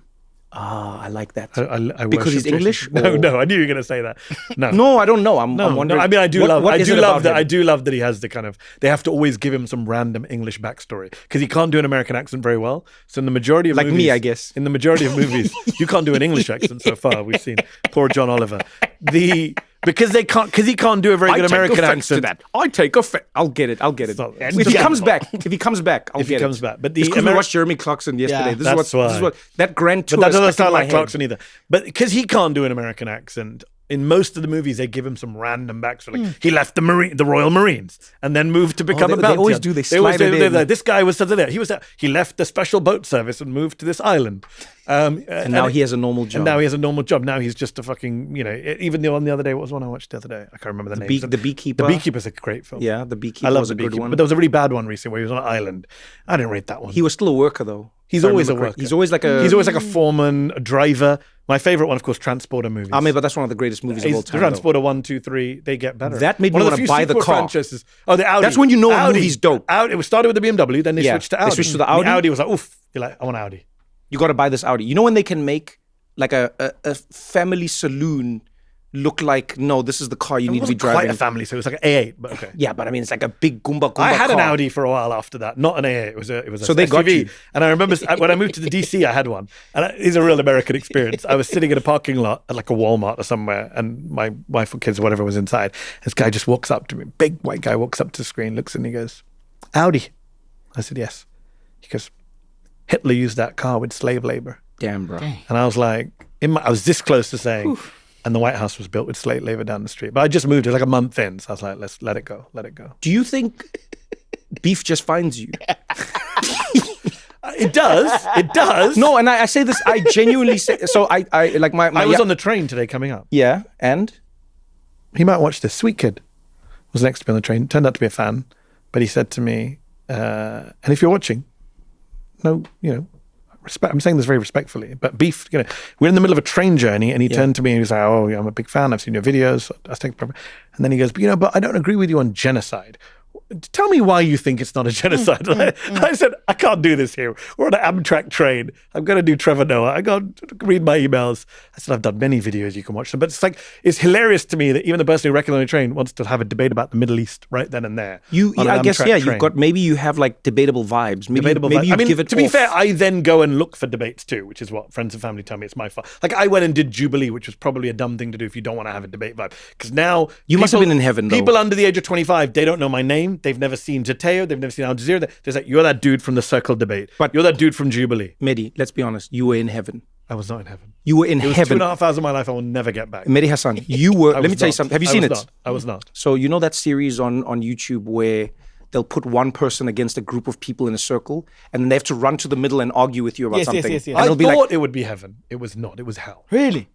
Ah, I like that. I Because he's worship Jason. English? No, I knew you were going to say that. No. No, I don't know. I'm wondering. I mean, I do what love is it about that. him? I do love that he has the kind of. They have to always give him some random English backstory because he can't do an American accent very well. So in the majority of Like movies, me, I guess. In the majority of movies, you can't do an English accent so far. We've seen poor John Oliver. Because he can't do a very good American accent. To that. I take offense. I'll get it. not- If he comes back, I'll get it. If he comes back. But it's because we watched Jeremy Clarkson yesterday. Yeah. This is what that grand tour. But that doesn't stuck in sound my like head. Clarkson either. But because he can't do an American accent, in most of the movies they give him some random backstory. Like he left the Royal Marines and then moved to become a bounty they always hunter. do. They always slide it they're in. like, this guy was something there. He left the special boat service and moved to this island. And now he has a normal job. And now he has a normal job. Now he's just a fucking, even the one the other day, what was one I watched the other day? I can't remember the name. The Beekeeper. The Beekeeper's a great film. Yeah, The Beekeeper I love was The a good Beekeeper. one. But there was a really bad one recently where he was on an island. I didn't rate that one. He was still a worker though. He's if I always a remember worker. correctly. He's always like a foreman, a driver, My favorite one, of course, Transporter movies. I mean, but that's one of the greatest movies of all time. Transporter 1, 2, 3, they get better. That made me One of want to few buy the sequel car. franchises. Oh, the Audi. That's when you know a movie's dope. Audi. It started with the BMW, then they switched to Audi. They switched to the Audi. The Audi was like, oof. You're like, I want Audi. You got to buy this Audi. You know when they can make like a family saloon look like, no, this is the car you need to be driving. Quite a family, so it was like an A8, but okay. Yeah, but I mean, it's like a big Goomba car. I had an Audi for a while after that, not an A8. It was a So they SUV. got you. And I remember when I moved to the DC, I had one. And it's a real American experience. I was sitting in a parking lot at like a Walmart or somewhere, and my wife or kids or whatever was inside. This guy just walks up to me, big white guy walks up to the screen, looks and he goes, Audi. I said, yes. He goes, Hitler used that car with slave labor. Damn, bro. And I was like, I was this close to saying, and the White House was built with slave labor down the street. But I just moved. It was like a month in. So I was like, let's let it go. Let it go. Do you think beef just finds you? It does. It does. No, and I say this, I genuinely say, so I like my I was on the train today coming up. Yeah, and? He might watch this. Sweet kid was next to me on the train. Turned out to be a fan. But he said to me, and if you're watching, no, respect. I'm saying this very respectfully, but beef, we're in the middle of a train journey and he turned to me and he was like, oh, yeah, I'm a big fan. I've seen your videos. And then he goes, but I don't agree with you on genocide. Tell me why you think it's not a genocide. I said, I can't do this here. We're on an Amtrak train. I'm going to do Trevor Noah. I got to read my emails. I said, I've done many videos. You can watch them. But it's hilarious to me that even the person who wrecked on the train wants to have a debate about the Middle East right then and there. I guess, you've got, maybe you have like debatable vibes. Maybe you give it to be fair, I then go and look for debates too, which is what friends and family tell me it's my fault. Like I went and did Jubilee, which was probably a dumb thing to do if you don't want to have a debate vibe. Because now you must have been in heaven though. People under the age of 25, they don't know my name. They've never seen Zeteo. They've never seen Al Jazeera. They're like, you're that dude from the Circle debate. But you're that dude from Jubilee. Mehdi, let's be honest. You were in heaven. I was not in heaven. You were in heaven. heaven. 2.5 hours of my life I will never get back. Mehdi Hasan, you were. Let me tell you something. Have you seen it? I was not. So you know that series on YouTube where they'll put one person against a group of people in a circle, and then they have to run to the middle and argue with you about something. Yes. And I it'll be thought like, it would be heaven. It was not. It was hell. Really?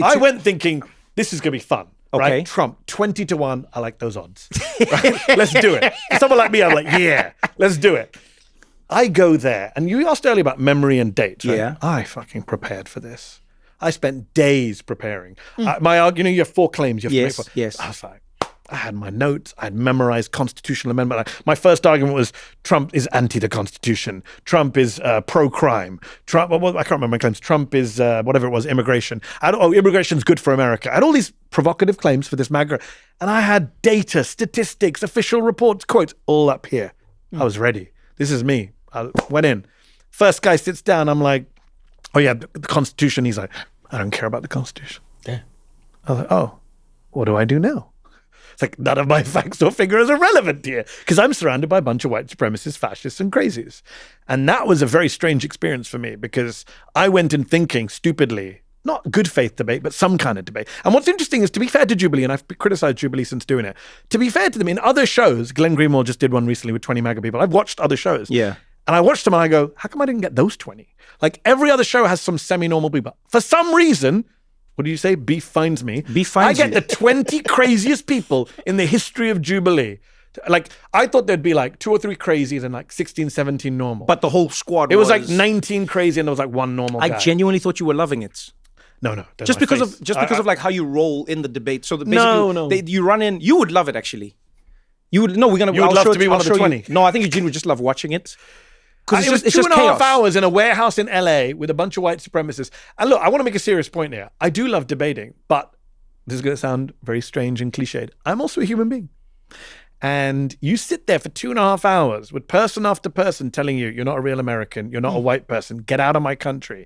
I went thinking this is going to be fun. Okay. Right? Trump, 20-1. I like those odds. Right? Let's do it. For someone like me, I'm like, yeah, let's do it. I go there, and you asked earlier about memory and dates, right? Yeah. I fucking prepared for this. I spent days preparing. You have 4 claims. You have to make 4. Yes. I was like, I had my notes. I had memorized constitutional amendment. My first argument was Trump is anti the Constitution. Trump is pro-crime. Trump, I can't remember my claims. Trump is whatever it was, immigration. Immigration's good for America. I had all these provocative claims for this MAGA. And I had data, statistics, official reports, quotes, all up here. I was ready. This is me. I went in. First guy sits down. I'm like, oh yeah, the Constitution. He's like, I don't care about the Constitution. Yeah. I was like, oh, what do I do now? It's like none of my facts or figures are relevant here because I'm surrounded by a bunch of white supremacists, fascists, and crazies. And that was a very strange experience for me because I went in thinking stupidly, not good faith debate, but some kind of debate. And what's interesting is, to be fair to Jubilee, and I've criticized Jubilee since doing it, to be fair to them, in other shows, Glenn Greenwald just did one recently with 20 MAGA people. I've watched other shows. Yeah. And I watched them and I go, how come I didn't get those 20? Like every other show has some semi-normal people. For some reason, what do you say? Beef finds me. Beef finds I get the 20 craziest people in the history of Jubilee. Like, I thought there'd be like 2 or 3 crazies and like 16, 17 normal. But the whole squad it was like 19 crazy and there was like 1 normal guy. I genuinely thought you were loving it. No. Just because of like how you roll in the debate. So basically, No. You run in. You would love it actually. You would. No, we're gonna. You would love to be one of the 20. No, I think Eugene would just love watching it. Because it was 2.5 hours in a warehouse in LA with a bunch of white supremacists. And look, I want to make a serious point here. I do love debating, but this is going to sound very strange and cliched. I'm also a human being. And you sit there for 2.5 hours with person after person telling you, you're not a real American, you're not a white person, get out of my country.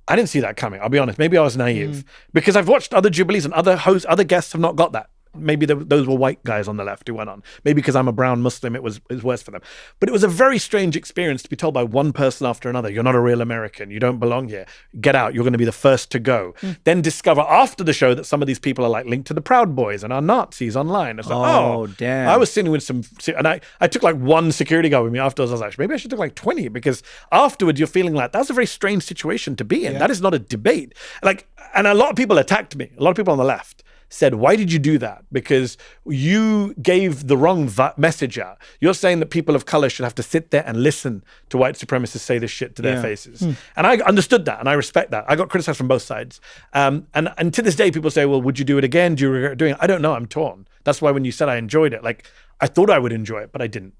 I didn't see that coming, I'll be honest. Maybe I was naive. Because I've watched other Jubilees and other hosts, other guests have not got that. Maybe those were white guys on the left who went on. Maybe because I'm a brown Muslim, it was worse for them. But it was a very strange experience to be told by one person after another, you're not a real American, you don't belong here, get out, you're going to be the first to go. Then discover after the show that some of these people are like linked to the Proud Boys and are Nazis online. It's like, oh, damn. I was sitting with some, and I took like 1 security guard with me afterwards. I was like, maybe I should take like 20 because afterwards you're feeling like that's a very strange situation to be in. That is not a debate. And a lot of people attacked me, a lot of people on the left, said, why did you do that? Because you gave the wrong message out. You're saying that people of color should have to sit there and listen to white supremacists say this shit to their faces. And I understood that and I respect that. I got criticized from both sides. And to this day, people say, well, would you do it again? Do you regret doing it? I don't know. I'm torn. That's why when you said I enjoyed it, like I thought I would enjoy it, but I didn't.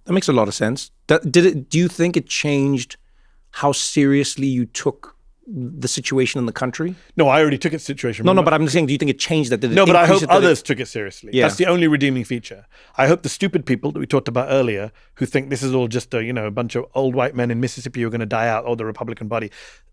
That makes a lot of sense. Do you think it changed how seriously you took the situation in the country? No, I already took it situation. No, but I'm saying, do you think it changed that? No, but I hope others took it seriously. Yeah. That's the only redeeming feature. I hope the stupid people that we talked about earlier, who think this is all just a bunch of old white men in Mississippi who are going to die out, or the Republican Party,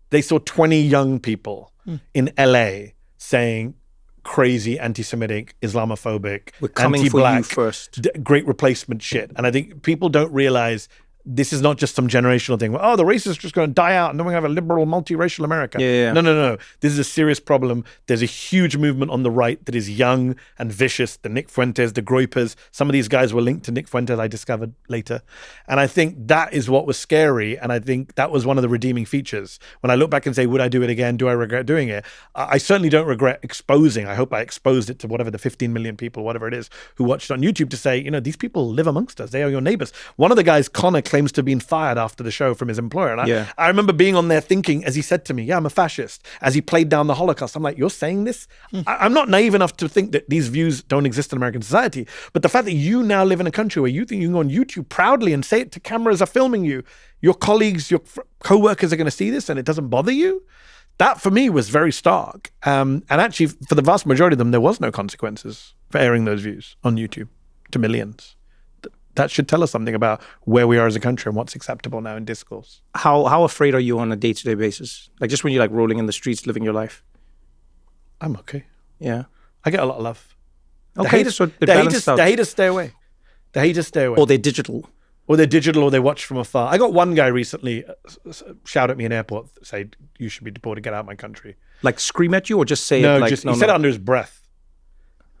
they saw 20 young people in LA saying crazy anti-Semitic, Islamophobic, We're coming anti-black, for you first. Great replacement shit. And I think people don't realize this is not just some generational thing. Oh, the racists are just going to die out and then we're going to have a liberal, multiracial America. Yeah. No. This is a serious problem. There's a huge movement on the right that is young and vicious. The Nick Fuentes, the Groypers. Some of these guys were linked to Nick Fuentes, I discovered later. And I think that is what was scary. And I think that was one of the redeeming features. When I look back and say, would I do it again? Do I regret doing it? I certainly don't regret exposing. I hope I exposed it to whatever the 15 million people, whatever it is, who watched on YouTube to say, these people live amongst us. They are your neighbors. One of the guys, Connor, claims to have been fired after the show from his employer. And I remember being on there thinking, as he said to me, I'm a fascist, as he played down the Holocaust. I'm like, you're saying this? I'm not naive enough to think that these views don't exist in American society. But the fact that you now live in a country where you think you can go on YouTube proudly and say it to cameras are filming you, your colleagues, your co-workers are going to see this and it doesn't bother you, that for me was very stark. And actually, for the vast majority of them, there was no consequences for airing those views on YouTube to millions. That should tell us something about where we are as a country and what's acceptable now in discourse. How afraid are you on a day-to-day basis? Like just when you're like rolling in the streets, living your life? I'm okay. Yeah. I get a lot of love. Okay, The haters stay away. The haters stay away. Or they're digital. Or they're digital or they watch from afar. I got one guy recently shout at me in airport, say, you should be deported, get out of my country. Like scream at you or just say no, it like... he said it under his breath.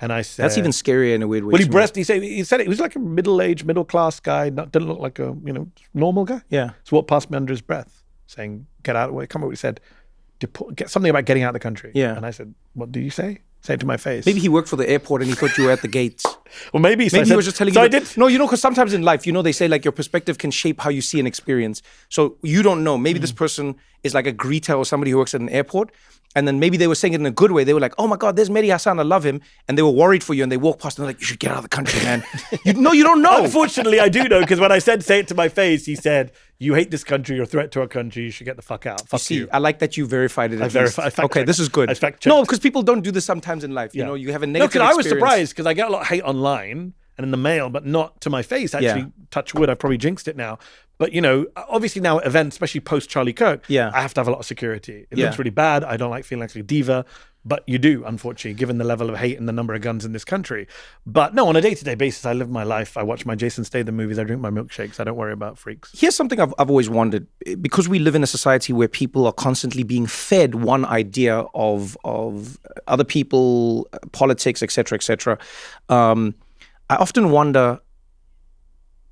And I said... That's even scarier in a weird way. Well, he said it. He was like a middle-aged, middle-class guy. Didn't look like a, normal guy. Yeah. So what passed me under his breath, saying, get out of the way. Come on, what he said. Get something about getting out of the country. Yeah. And I said, what did you say? Say it to my face. Maybe he worked for the airport and he thought you were at the gates. Well, maybe. Maybe he was just telling you. I did. No, because sometimes in life, they say like your perspective can shape how you see an experience. So you don't know. Maybe this person is like a greeter or somebody who works at an airport. And then maybe they were saying it in a good way. They were like, oh my God, there's Mehdi Hasan, I love him. And they were worried for you and they walked past and they're like, you should get out of the country, man. You don't know. Unfortunately, I do know, because when I said, say it to my face, he said, you hate this country, you're a threat to our country, you should get the fuck out. Fuck you. I like that you verified it. I verified. Okay, this is good. I fact-checked. No, because people don't do this sometimes in life. You have a negative experience. I was surprised because I get a lot of hate online and in the mail, but not to my face. Actually, touch wood, I've probably jinxed it now. But, obviously now at events, especially post Charlie Kirk, I have to have a lot of security. It looks really bad. I don't like feeling like a diva, but you do, unfortunately, given the level of hate and the number of guns in this country. But no, on a day-to-day basis, I live my life. I watch my Jason Statham movies. I drink my milkshakes. I don't worry about freaks. Here's something I've always wondered. Because we live in a society where people are constantly being fed one idea of other people, politics, et cetera, I often wonder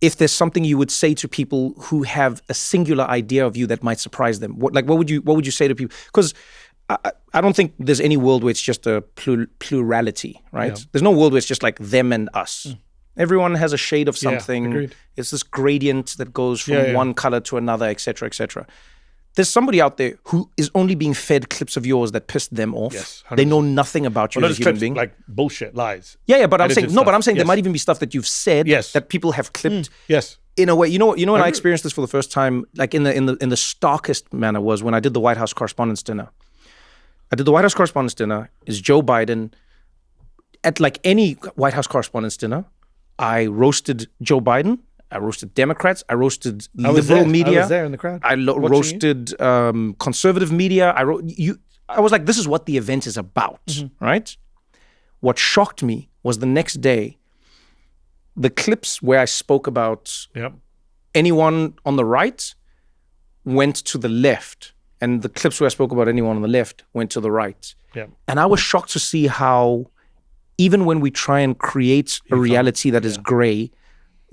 if there's something you would say to people who have a singular idea of you that might surprise them. What would you say to people? Because I don't think there's any world where it's just a plurality, right? Yeah. There's no world where it's just like them and us. Everyone has a shade of something. Agreed. It's this gradient that goes from one color to another, et cetera, et cetera. There's somebody out there who is only being fed clips of yours that pissed them off. Yes, they know nothing about you as a human being. Like bullshit, lies. Yeah, but I'm saying there might even be stuff that you've said that people have clipped. Yes. In a way, you know when I experienced this for the first time, like in the starkest manner, was when I did the White House Correspondents' Dinner. I did the White House Correspondents' Dinner. Is Joe Biden at like any White House Correspondents' Dinner? I roasted Joe Biden. I roasted Democrats. I roasted liberal media. I was there in the crowd. I roasted conservative media. I was like, this is what the event is about, right? What shocked me was the next day, the clips where I spoke about anyone on the right went to the left, and the clips where I spoke about anyone on the left went to the right. Yeah. And I was shocked to see how, even when we try and create a reality that is gray,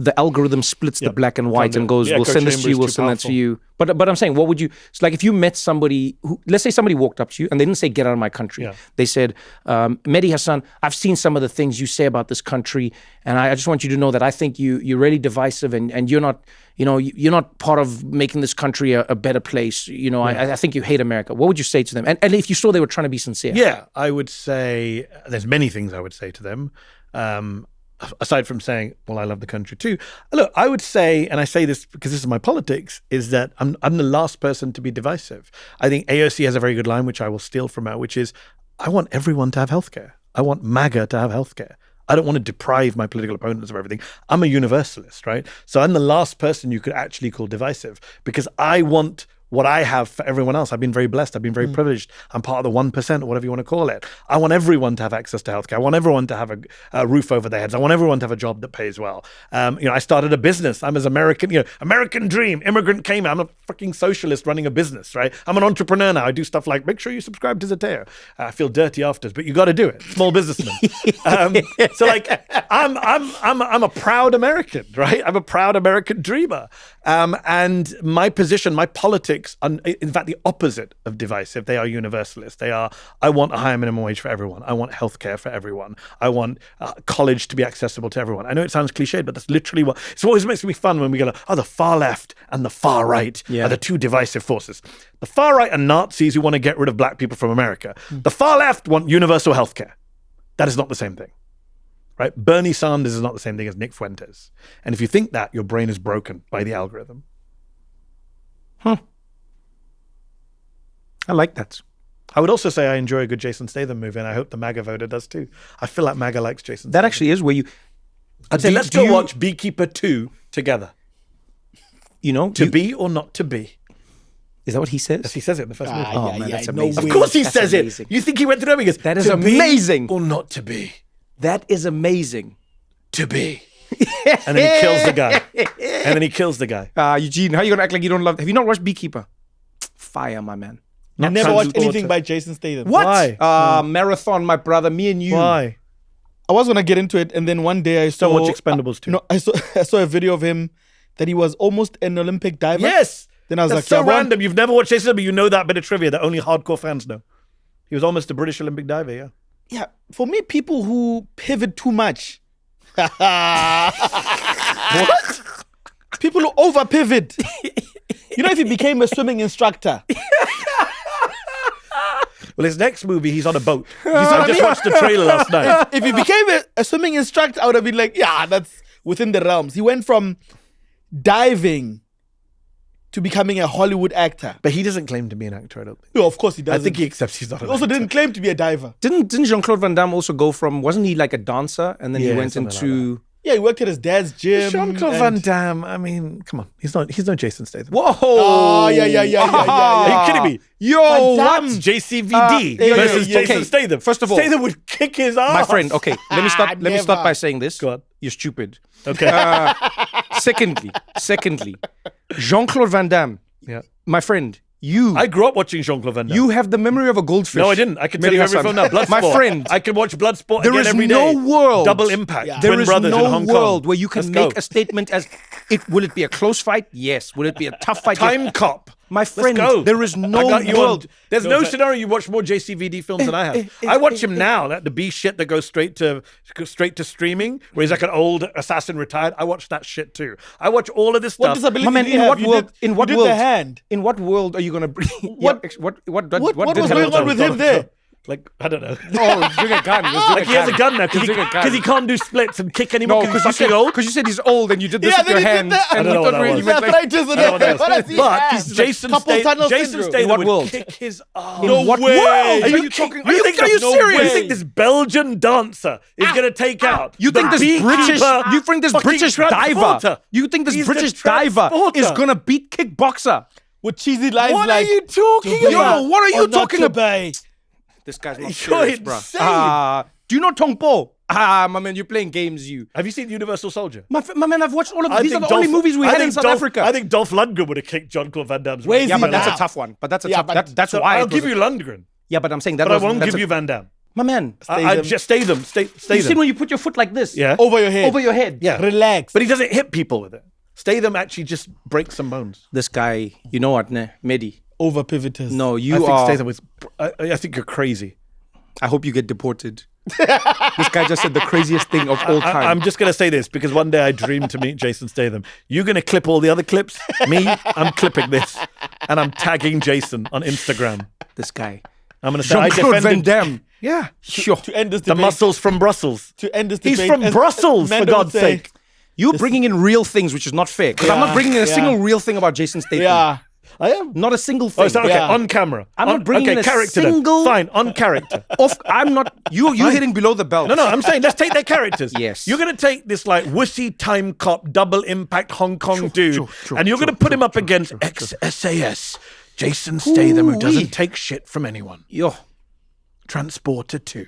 the algorithm splits the black and white and goes, we'll echo send this to chamber you, is we'll too send that to powerful. you. But I'm saying, what would you, it's like if you met somebody who, let's say somebody walked up to you and they didn't say, get out of my country. Yeah. They said, Mehdi Hasan, I've seen some of the things you say about this country, and I just want you to know that I think you're really divisive, and you're not, you're not part of making this country a better place. I think you hate America. What would you say to them? And if you saw they were trying to be sincere? Yeah, I would say there's many things I would say to them. Aside from saying, well, I love the country too. Look, I would say, and I say this because this is my politics, is that I'm the last person to be divisive. I think AOC has a very good line, which I will steal from her, which is, I want everyone to have healthcare. I want MAGA to have healthcare. I don't want to deprive my political opponents of everything. I'm a universalist, right? So I'm the last person you could actually call divisive, because I want what I have for everyone else. I've been very blessed. I've been very privileged. I'm part of the 1%, or whatever you want to call it. I want everyone to have access to healthcare. I want everyone to have a roof over their heads. I want everyone to have a job that pays well. I started a business. I'm as American, American dream. Immigrant came out. I'm a fucking socialist running a business, right? I'm an entrepreneur now. I do stuff like, make sure you subscribe to Zeteo. I feel dirty after, but you got to do it. Small businessman. So like, I'm a proud American, right? I'm a proud American dreamer. And my position, my politics, in fact, the opposite of divisive. They are universalist. I want a higher minimum wage for everyone. I want healthcare for everyone. I want college to be accessible to everyone. I know it sounds cliched, but that's literally what, it's always makes me fun when we go like, the far left and the far right are the two divisive forces. The far right are Nazis who want to get rid of black people from America. The far left want universal healthcare. That is not the same thing. Right? Bernie Sanders is not the same thing as Nick Fuentes. And if you think that, your brain is broken by the algorithm. I like that. I would also say I enjoy a good Jason Statham movie, and I hope the MAGA voter does too. I feel like MAGA likes Jason That Statham. actually is where you... I'd say let's go watch Beekeeper 2 together. To be or not to be. Is that what he says? Yes, he says it in the first movie. That's no amazing. Of course he That's says amazing. it. You think he went through everything? That is to amazing. Be or not to be. That is amazing. To be. And then he kills the guy. Eugene, how are you going to act like you don't love... Have you not watched Beekeeper? Fire, my man. I never watched anything by Jason Statham. What? Why? Marathon, my brother. Me and you. Why? I was gonna get into it, and then one day I saw. Don't watch Expendables 2. No, I saw a video of him that he was almost an Olympic diver. Yes. Then I was That's like, so random. You've never watched Jason, but you know that bit of trivia that only hardcore fans know. He was almost a British Olympic diver, yeah. Yeah, for me, people who pivot too much. What? People who over pivot. If he became a swimming instructor. Well, his next movie, he's on a boat. I just watched the trailer last night. If he became a swimming instructor, I would have been like, yeah, that's within the realms. He went from diving to becoming a Hollywood actor. But he doesn't claim to be an actor, I don't think. No, of course he doesn't. I think he accepts he's not an He also actor. didn't claim to be a diver. Didn't Jean-Claude Van Damme also go from... Wasn't he like a dancer? And then he went something into... Yeah, he worked at his dad's gym. Jean-Claude and- Van Damme, I mean, come on. He's no Jason Statham. Whoa! Oh, yeah. Are you kidding me? Yo, Van what? Damme. JCVD versus yeah. Jason Okay, Statham. first of all- Statham would kick his ass. My friend, okay, let me start Never. by saying this. Go on. You're stupid. Okay. Secondly, Jean-Claude Van Damme, Yeah. my friend, you I grew up watching Jean-Claude Van Damme. you have the memory of a goldfish. No, I didn't. I can tell Mehdi you every Hasan. film now. Bloodsport. My friend, I can watch Bloodsport there again is every no day. world. Double Impact. Yeah. there Twin is Brothers in no Hong Kong. world where you can Let's make go. a statement as will it be a close fight? Yes. Will it be a tough fight? Time Yes. Cop. My Let's friend, go. there is no I got you on- world. There's no scenario you watch more JCVD films than I have. I watch him now, the B shit that goes straight to streaming, where he's like an old assassin retired. I watch that shit too. I watch all of this What stuff. disability My man, did he in have? what You world? did- In what you world? did the hand. In what world are you gonna bring? What did was happen? going on with him there? Like, I don't know. Oh, he's doing a gun. Like he has a gun now because he can't do splits and kick anymore No, because he's fucking old. because you said he's old and you did this with then your he did hand. that. And I don't know we what thought that you was. meant like, Arthritis in there. What does he But have? Jason Carpal tunnel Statham syndrome. would world? kick his ass. In what way. world? Are Are you you talking? You think Are you no serious? way. You think this Belgian dancer is going to take out? You think the this British? beekeeper You think this fucking British diver? transporter? You think this He's the British diver transporter. is gonna beat kickboxer? With cheesy lines What like, are you talking Dubai about? Yo, what are you or not talking about? Dubai? This guy's not You're serious, bro. insane. Do you know Tong Po? My man, you're playing games. You, Have you seen Universal Soldier? my man, I've watched all of I these. Are think the only Dolph- movies we I had in think South Dolph- Africa. I think Dolph Lundgren would have kicked Jean-Claude Van Damme's Where's way. yeah, he but that's now? a tough one. But that's a Yeah, tough. but- That's so why. I'll it give was you Lundgren, Yeah, but I'm saying that. but I wasn't- won't that's give a- you Van Damme. My man. I just stay them. Stay You them. see when you put your foot like this? Yeah. Over your head. Over your head. Yeah. Relax. But he doesn't hit people with it. Stay them actually just break some bones. This guy, you know what, Mehdi? Over pivoters. No, I you think are. Statham was. I think you're crazy. I hope you get deported. This guy just said the craziest thing of all time. I'm just going to say this because one day I dreamed to meet Jason Statham. You're going to clip all the other clips. Me, I'm clipping this. And I'm tagging Jason on Instagram. This guy. I'm going to say I Jean-Claude Van defended Damme. Yeah. Sure. To end this The debate. muscles from Brussels. To end this He's debate. from as Brussels, for Mando God's would say. sake. You're bringing in real things, which is not fair. Because I'm not bringing in a single real thing about Jason Statham. Yeah. I am. Not a single thing. Oh, so, okay, Yeah. on camera. I'm not bringing in a character single- then. Fine, on character. I'm not. You're hitting below the belt. No, I'm saying let's take their characters. Yes. You're going to take this like wussy time cop, double impact Hong Kong dude, and you're going to put him up against ex-SAS, Jason Statham, who doesn't take shit from anyone. Yo, Transporter 2.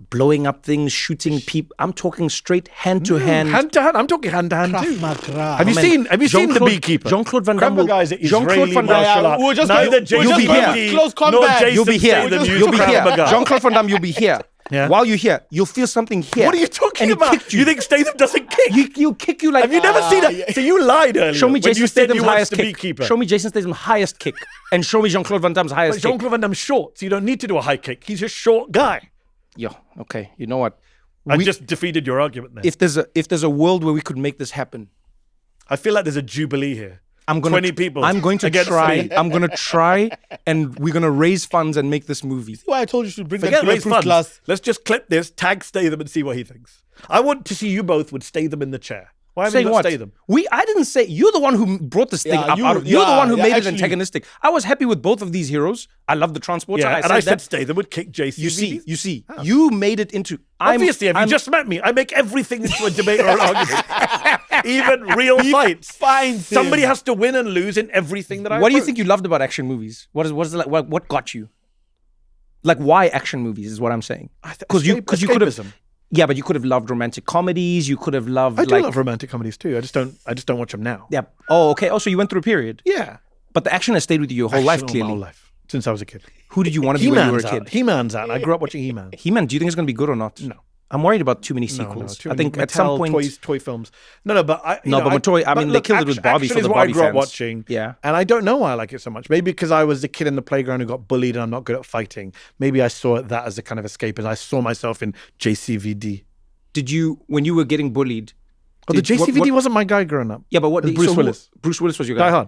blowing up things, shooting people. I'm talking straight hand to hand. Hand to hand. I'm talking hand to hand too. Magra. Have you seen The Jean-Claude- Beekeeper? Jean-Claude Van Damme Krav will- Maga is an Jean-Claude Israeli Van Damme- martial art. We'll just Neither go- we'll just JCVD go close nor combat. Jason You'll be here. Statham use You'll be Krav here. Maga. Jean-Claude Van Damme, you'll be here. Yeah. While you're here, you'll feel something here. What are you talking and he about? kicked You think Statham doesn't kick? He'll kick you like. Have you never seen that? So you lied earlier. Show me when Jason you said you Statham's watched highest The kick. Beekeeper. Show me Jason Statham's highest kick, and show me Jean-Claude Van Damme's highest But kick. Jean-Claude Van Damme's short, so you don't need to do a high kick. He's a short guy. Yo, okay. You know what? I just defeated your argument there. If there's a world where we could make this happen, I feel like there's a Jubilee here. I'm gonna 20 people. I'm going to against try. 3. I'm going to try, and we're going to raise funds and make this movie. Why I told you to bring Forget that raise bulletproof funds. glass. Let's just clip this, tag Statham, and see what he thinks. I want to see you both would Statham in the chair. Why haven't Saying you got what? Statham? I didn't say. You're the one who brought this thing Yeah, up. you- You're the one who yeah, made it actually- antagonistic. I was happy with both of these heroes. I love the transporter. Yeah, and I said that. Statham would kick JCVD. You see, you made it into. Obviously, have you just met me? I make everything into a debate or an argument. Even real fights. Fine. Somebody has to win and lose in everything that I What do you approach. think you loved about action movies? What is like? What got you? Like, why action movies is what I'm saying. Because you could have. Escapism. Yeah, but you could have loved romantic comedies. You could have loved. I do like, love romantic comedies too. I just don't watch them now. Yeah. Oh, okay. Oh, so you went through a period. Yeah. But the action has stayed with you your whole life, Actually, clearly. my whole life since I was a kid. Who did you want to be when you were a He-Man's kid? out. He-Man's out. I grew up watching He-Man. He-Man, do you think it's going to be good or not? No. I'm worried about too many No, sequels. too I many think at some Mattel point. toy films. No, but I. No, but Toy. I mean, they look, killed it with Barbie action for is the what Barbie I grew up fans. watching. Yeah. And I don't know why I like it so much. Maybe because I was the kid in the playground who got bullied and I'm not good at fighting. Maybe I saw that as a kind of escape, and I saw myself in JCVD. Did you, when you were getting bullied? But the JCVD wasn't my guy growing up. Yeah, but what? It was Bruce so who- Willis. Bruce Willis was your guy.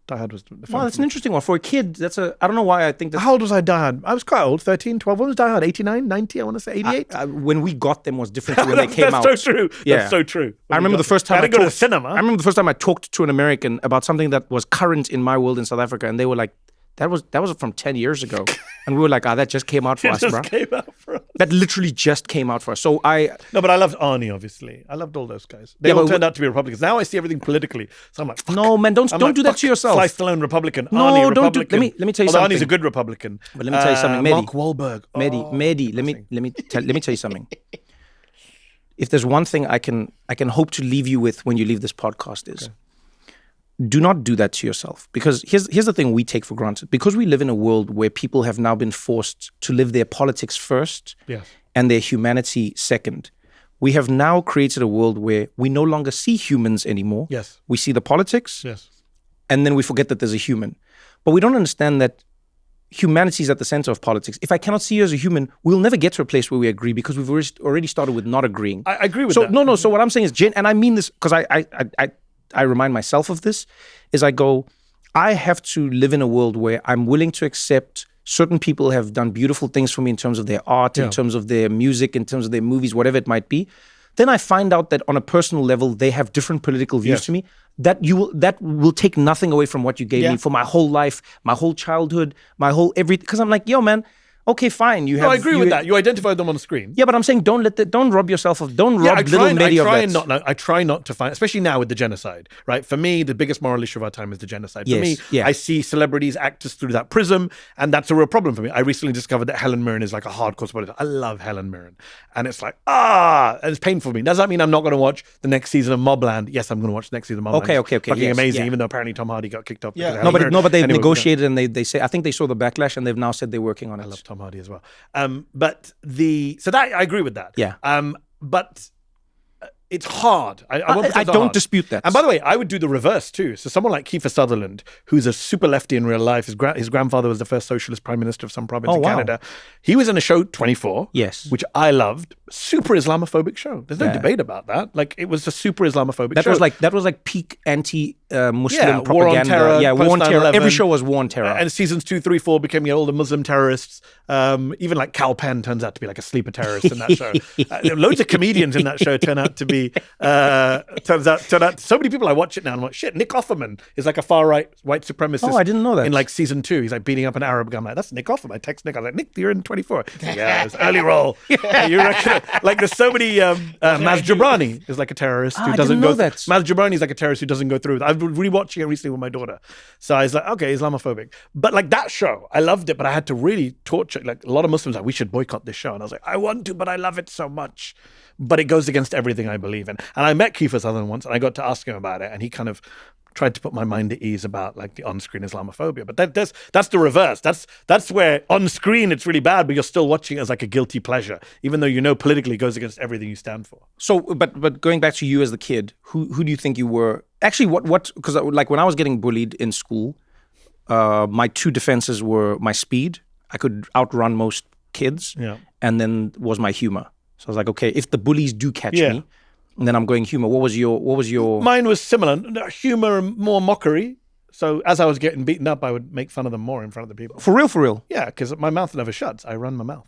Die Hard was the film. Well, that's an interesting one for a kid. That's a. I don't know why I think that. How old was I? Die Hard. I was quite old. 13, 12. When was Die Hard? 89, 90. I want to say 88. When we got them was different to when they came out. That's so true. Yeah. That's so true. I remember the first time I didn't go to the cinema. I remember the first time I talked to an American about something that was current in my world in South Africa, and they were like, "That was from 10 years ago," and we were like, that just came out for us, bro. Came out for us. That literally just came out for us. So No, but I loved Arnie, obviously. I loved all those guys. They all turned out to be Republicans. Now I see everything politically. So I'm like, fuck. No, man, don't do that to yourself. Sly Stallone, Republican. No, Arnie, don't do- Republican. let me tell you Although something. Arnie's a good Republican. But let me tell you something, Mehdi. Mark Wahlberg. Mehdi, let me tell you something. If there's one thing I can hope to leave you with when you leave this podcast is, do not do that to yourself. Because here's the thing we take for granted. Because we live in a world where people have now been forced to live their politics first Yes. and their humanity second. We have now created a world where we no longer see humans anymore. Yes. We see the politics, Yes. and then we forget that there's a human. But we don't understand that humanity is at the center of politics. If I cannot see you as a human, we'll never get to a place where we agree because we've already started with not agreeing. I agree with so, that. No. So what I'm saying is, and I mean this because I remind myself of this, is I go, I have to live in a world where I'm willing to accept certain people have done beautiful things for me in terms of their art, in terms of their music, in terms of their movies, whatever it might be. Then I find out that on a personal level, they have different political views to me. That will take nothing away from what you gave me for my whole life, my whole childhood, my whole everything. Because I'm like, yo, man, okay, fine. I agree with that. You identified them on the screen. Yeah, but I'm saying don't rob yourself of, don't rob little Mehdi of that. I try not to find, especially now with the genocide, right? For me, the biggest moral issue of our time is the genocide. For me, I see celebrities, actors through that prism, and that's a real problem for me. I recently discovered that Helen Mirren is like a hardcore supporter. I love Helen Mirren. And it's like, and it's painful for me. Does that mean I'm not going to watch the next season of Mobland? Yes, I'm going to watch the next season of Mobland. Okay. Fucking Yes, amazing, yeah. even though apparently Tom Hardy got kicked off. Yeah. No, but they've Anyway, negotiated and they say, I think they saw the backlash and they've now said they're working on it. I love Tom Tom Hardy as well. So that I agree with that. Yeah. But it's hard. I don't dispute that. And by the way, I would do the reverse too. So someone like Kiefer Sutherland, who's a super lefty in real life, his grandfather was the first socialist prime minister of some province in Canada. He was in a show 24, Yes. which I loved. Super Islamophobic show. There's no debate about that. Like it was a super Islamophobic show. That was like peak anti-Muslim propaganda. War on terror, War on terror. 9/11. Every show was war on terror. And seasons 2, 3, 4 became all the Muslim terrorists. Even like Cal Penn turns out to be like a sleeper terrorist in that show. Loads of comedians in that show turn out to be. Turns out. So many people I watch it now and I'm like, shit. Nick Offerman is like a far right white supremacist. Oh, I didn't know that. In like season 2, he's like beating up an Arab guy. I'm like, that's Nick Offerman. I text Nick. I was like, Nick, you're in 24. Yeah, it's early roll. You reckon? Like there's so many. Maz Jobrani is like a terrorist who doesn't go. Maz Jobrani is like a terrorist who doesn't go through. I've been rewatching it recently with my daughter, so I was like, okay, Islamophobic. But like that show, I loved it, but I had to really torture. Like a lot of Muslims, like we should boycott this show, and I was like, I want to, but I love it so much. But it goes against everything I believe in. And I met Kiefer Sutherland once, and I got to ask him about it, and he kind of tried to put my mind at ease about like the on-screen Islamophobia. But that's the reverse. That's where on screen it's really bad, but you're still watching it as like a guilty pleasure, even though you know politically it goes against everything you stand for. So, but going back to you as the kid, who do you think you were? Actually, what? Because like when I was getting bullied in school, my two defenses were my speed. I could outrun most kids, and then was my humor. So I was like, okay, if the bullies do catch me, then I'm going humor. What was your? Mine was similar. Humor and more mockery. So as I was getting beaten up, I would make fun of them more in front of the people. For real? Yeah, because my mouth never shuts. I run my mouth.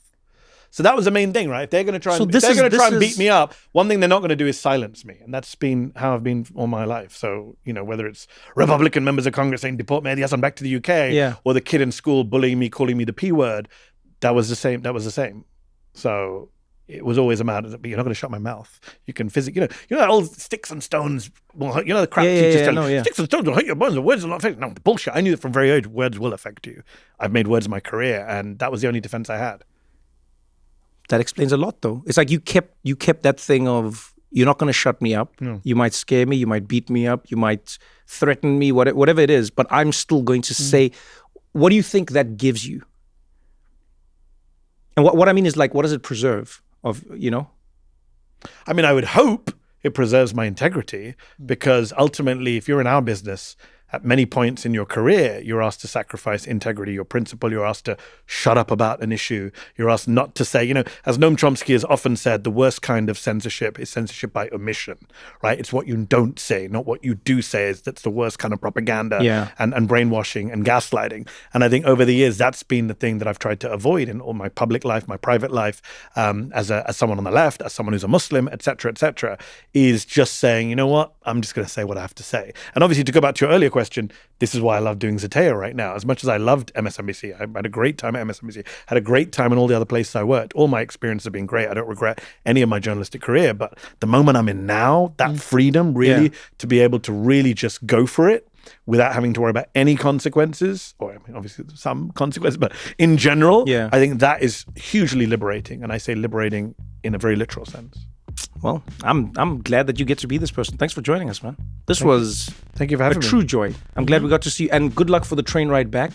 So that was the main thing, right? If they're going to try and beat me up, one thing they're not going to do is silence me. And that's been how I've been all my life. So, whether it's Republican members of Congress saying, deport Mehdi Hasan back to the UK, or the kid in school bullying me, calling me the P word, that was the same. So it was always a matter that you're not going to shut my mouth. You can physically, that old sticks and stones, the crap teachers tell you, sticks and stones will hurt your bones, the words will not affect you. No, bullshit. I knew that from very early, words will affect you. I've made words my career, and that was the only defense I had. That explains a lot, though. It's like you kept that thing of, you're not going to shut me up. No. You might scare me, you might beat me up, you might threaten me, whatever it is, but I'm still going to say, what do you think that gives you? And what I mean is, like, what does it preserve of, I mean, I would hope it preserves my integrity, because ultimately, if you're in our business, at many points in your career, you're asked to sacrifice integrity, your principle. You're asked to shut up about an issue. You're asked not to say, as Noam Chomsky has often said, the worst kind of censorship is censorship by omission, right? It's what you don't say, not what you do say. That's the worst kind of propaganda and brainwashing and gaslighting. And I think over the years, that's been the thing that I've tried to avoid in all my public life, my private life, as someone on the left, as someone who's a Muslim, et cetera, is just saying, you know what? I'm just going to say what I have to say. And obviously, to go back to your earlier question, this is why I love doing Zeteo right now. As much as I loved MSNBC, I had a great time at MSNBC, had a great time in all the other places I worked. All my experiences have been great. I don't regret any of my journalistic career. But the moment I'm in now, that freedom really to be able to really just go for it without having to worry about any consequences, or obviously some consequences, but in general, I think that is hugely liberating. And I say liberating in a very literal sense. Well, I'm glad that you get to be this person. Thanks for joining us, man. Thank you for having me. A true joy. I'm glad we got to see you, and good luck for the train ride back.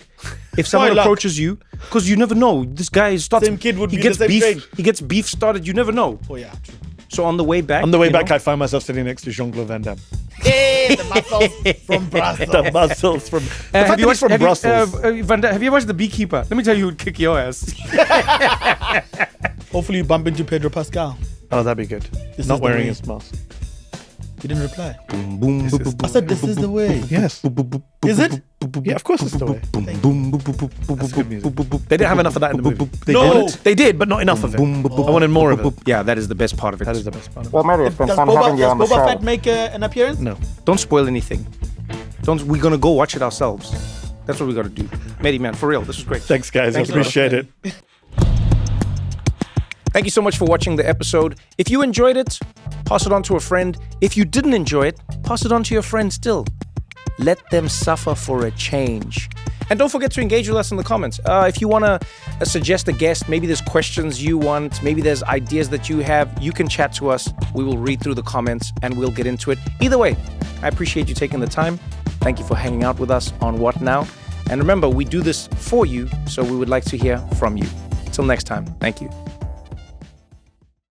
If someone approaches you, because you never know, this guy starts. Same kid would be gets the same beef. train. He gets beef started. You never know. Oh yeah. True. So on the way back, I find myself sitting next to Jean-Claude Van Damme. Hey, the muscles from Brussels. The muscles from. Have you watched from Brussels? Have you watched The Beekeeper? Let me tell you, who would kick your ass. Hopefully, you bump into Pedro Pascal. Oh, that'd be good. He's not wearing his mask. He didn't reply. Boom, boom, boom, I said, this is the way. Yes. Is it? Yeah, of course it's the way. That's good music. They didn't have enough of that in the movie. No. They did, but not enough of it. I wanted more of it. Yeah, that is the best part of it. That is the best part of it. Well, Mehdi, it's been Does fun having you on the Boba show. Fett make an appearance? No. Don't spoil anything. We're gonna go watch it ourselves. That's what we gotta do. Mehdi, man, for real, this was great. Thanks, guys. I appreciate it. Thank you so much for watching the episode. If you enjoyed it, pass it on to a friend. If you didn't enjoy it, pass it on to your friend still. Let them suffer for a change. And don't forget to engage with us in the comments. If you want to suggest a guest, maybe there's questions you want, maybe there's ideas that you have, you can chat to us. We will read through the comments and we'll get into it. Either way, I appreciate you taking the time. Thank you for hanging out with us on What Now? And remember, we do this for you, so we would like to hear from you. Till next time, thank you.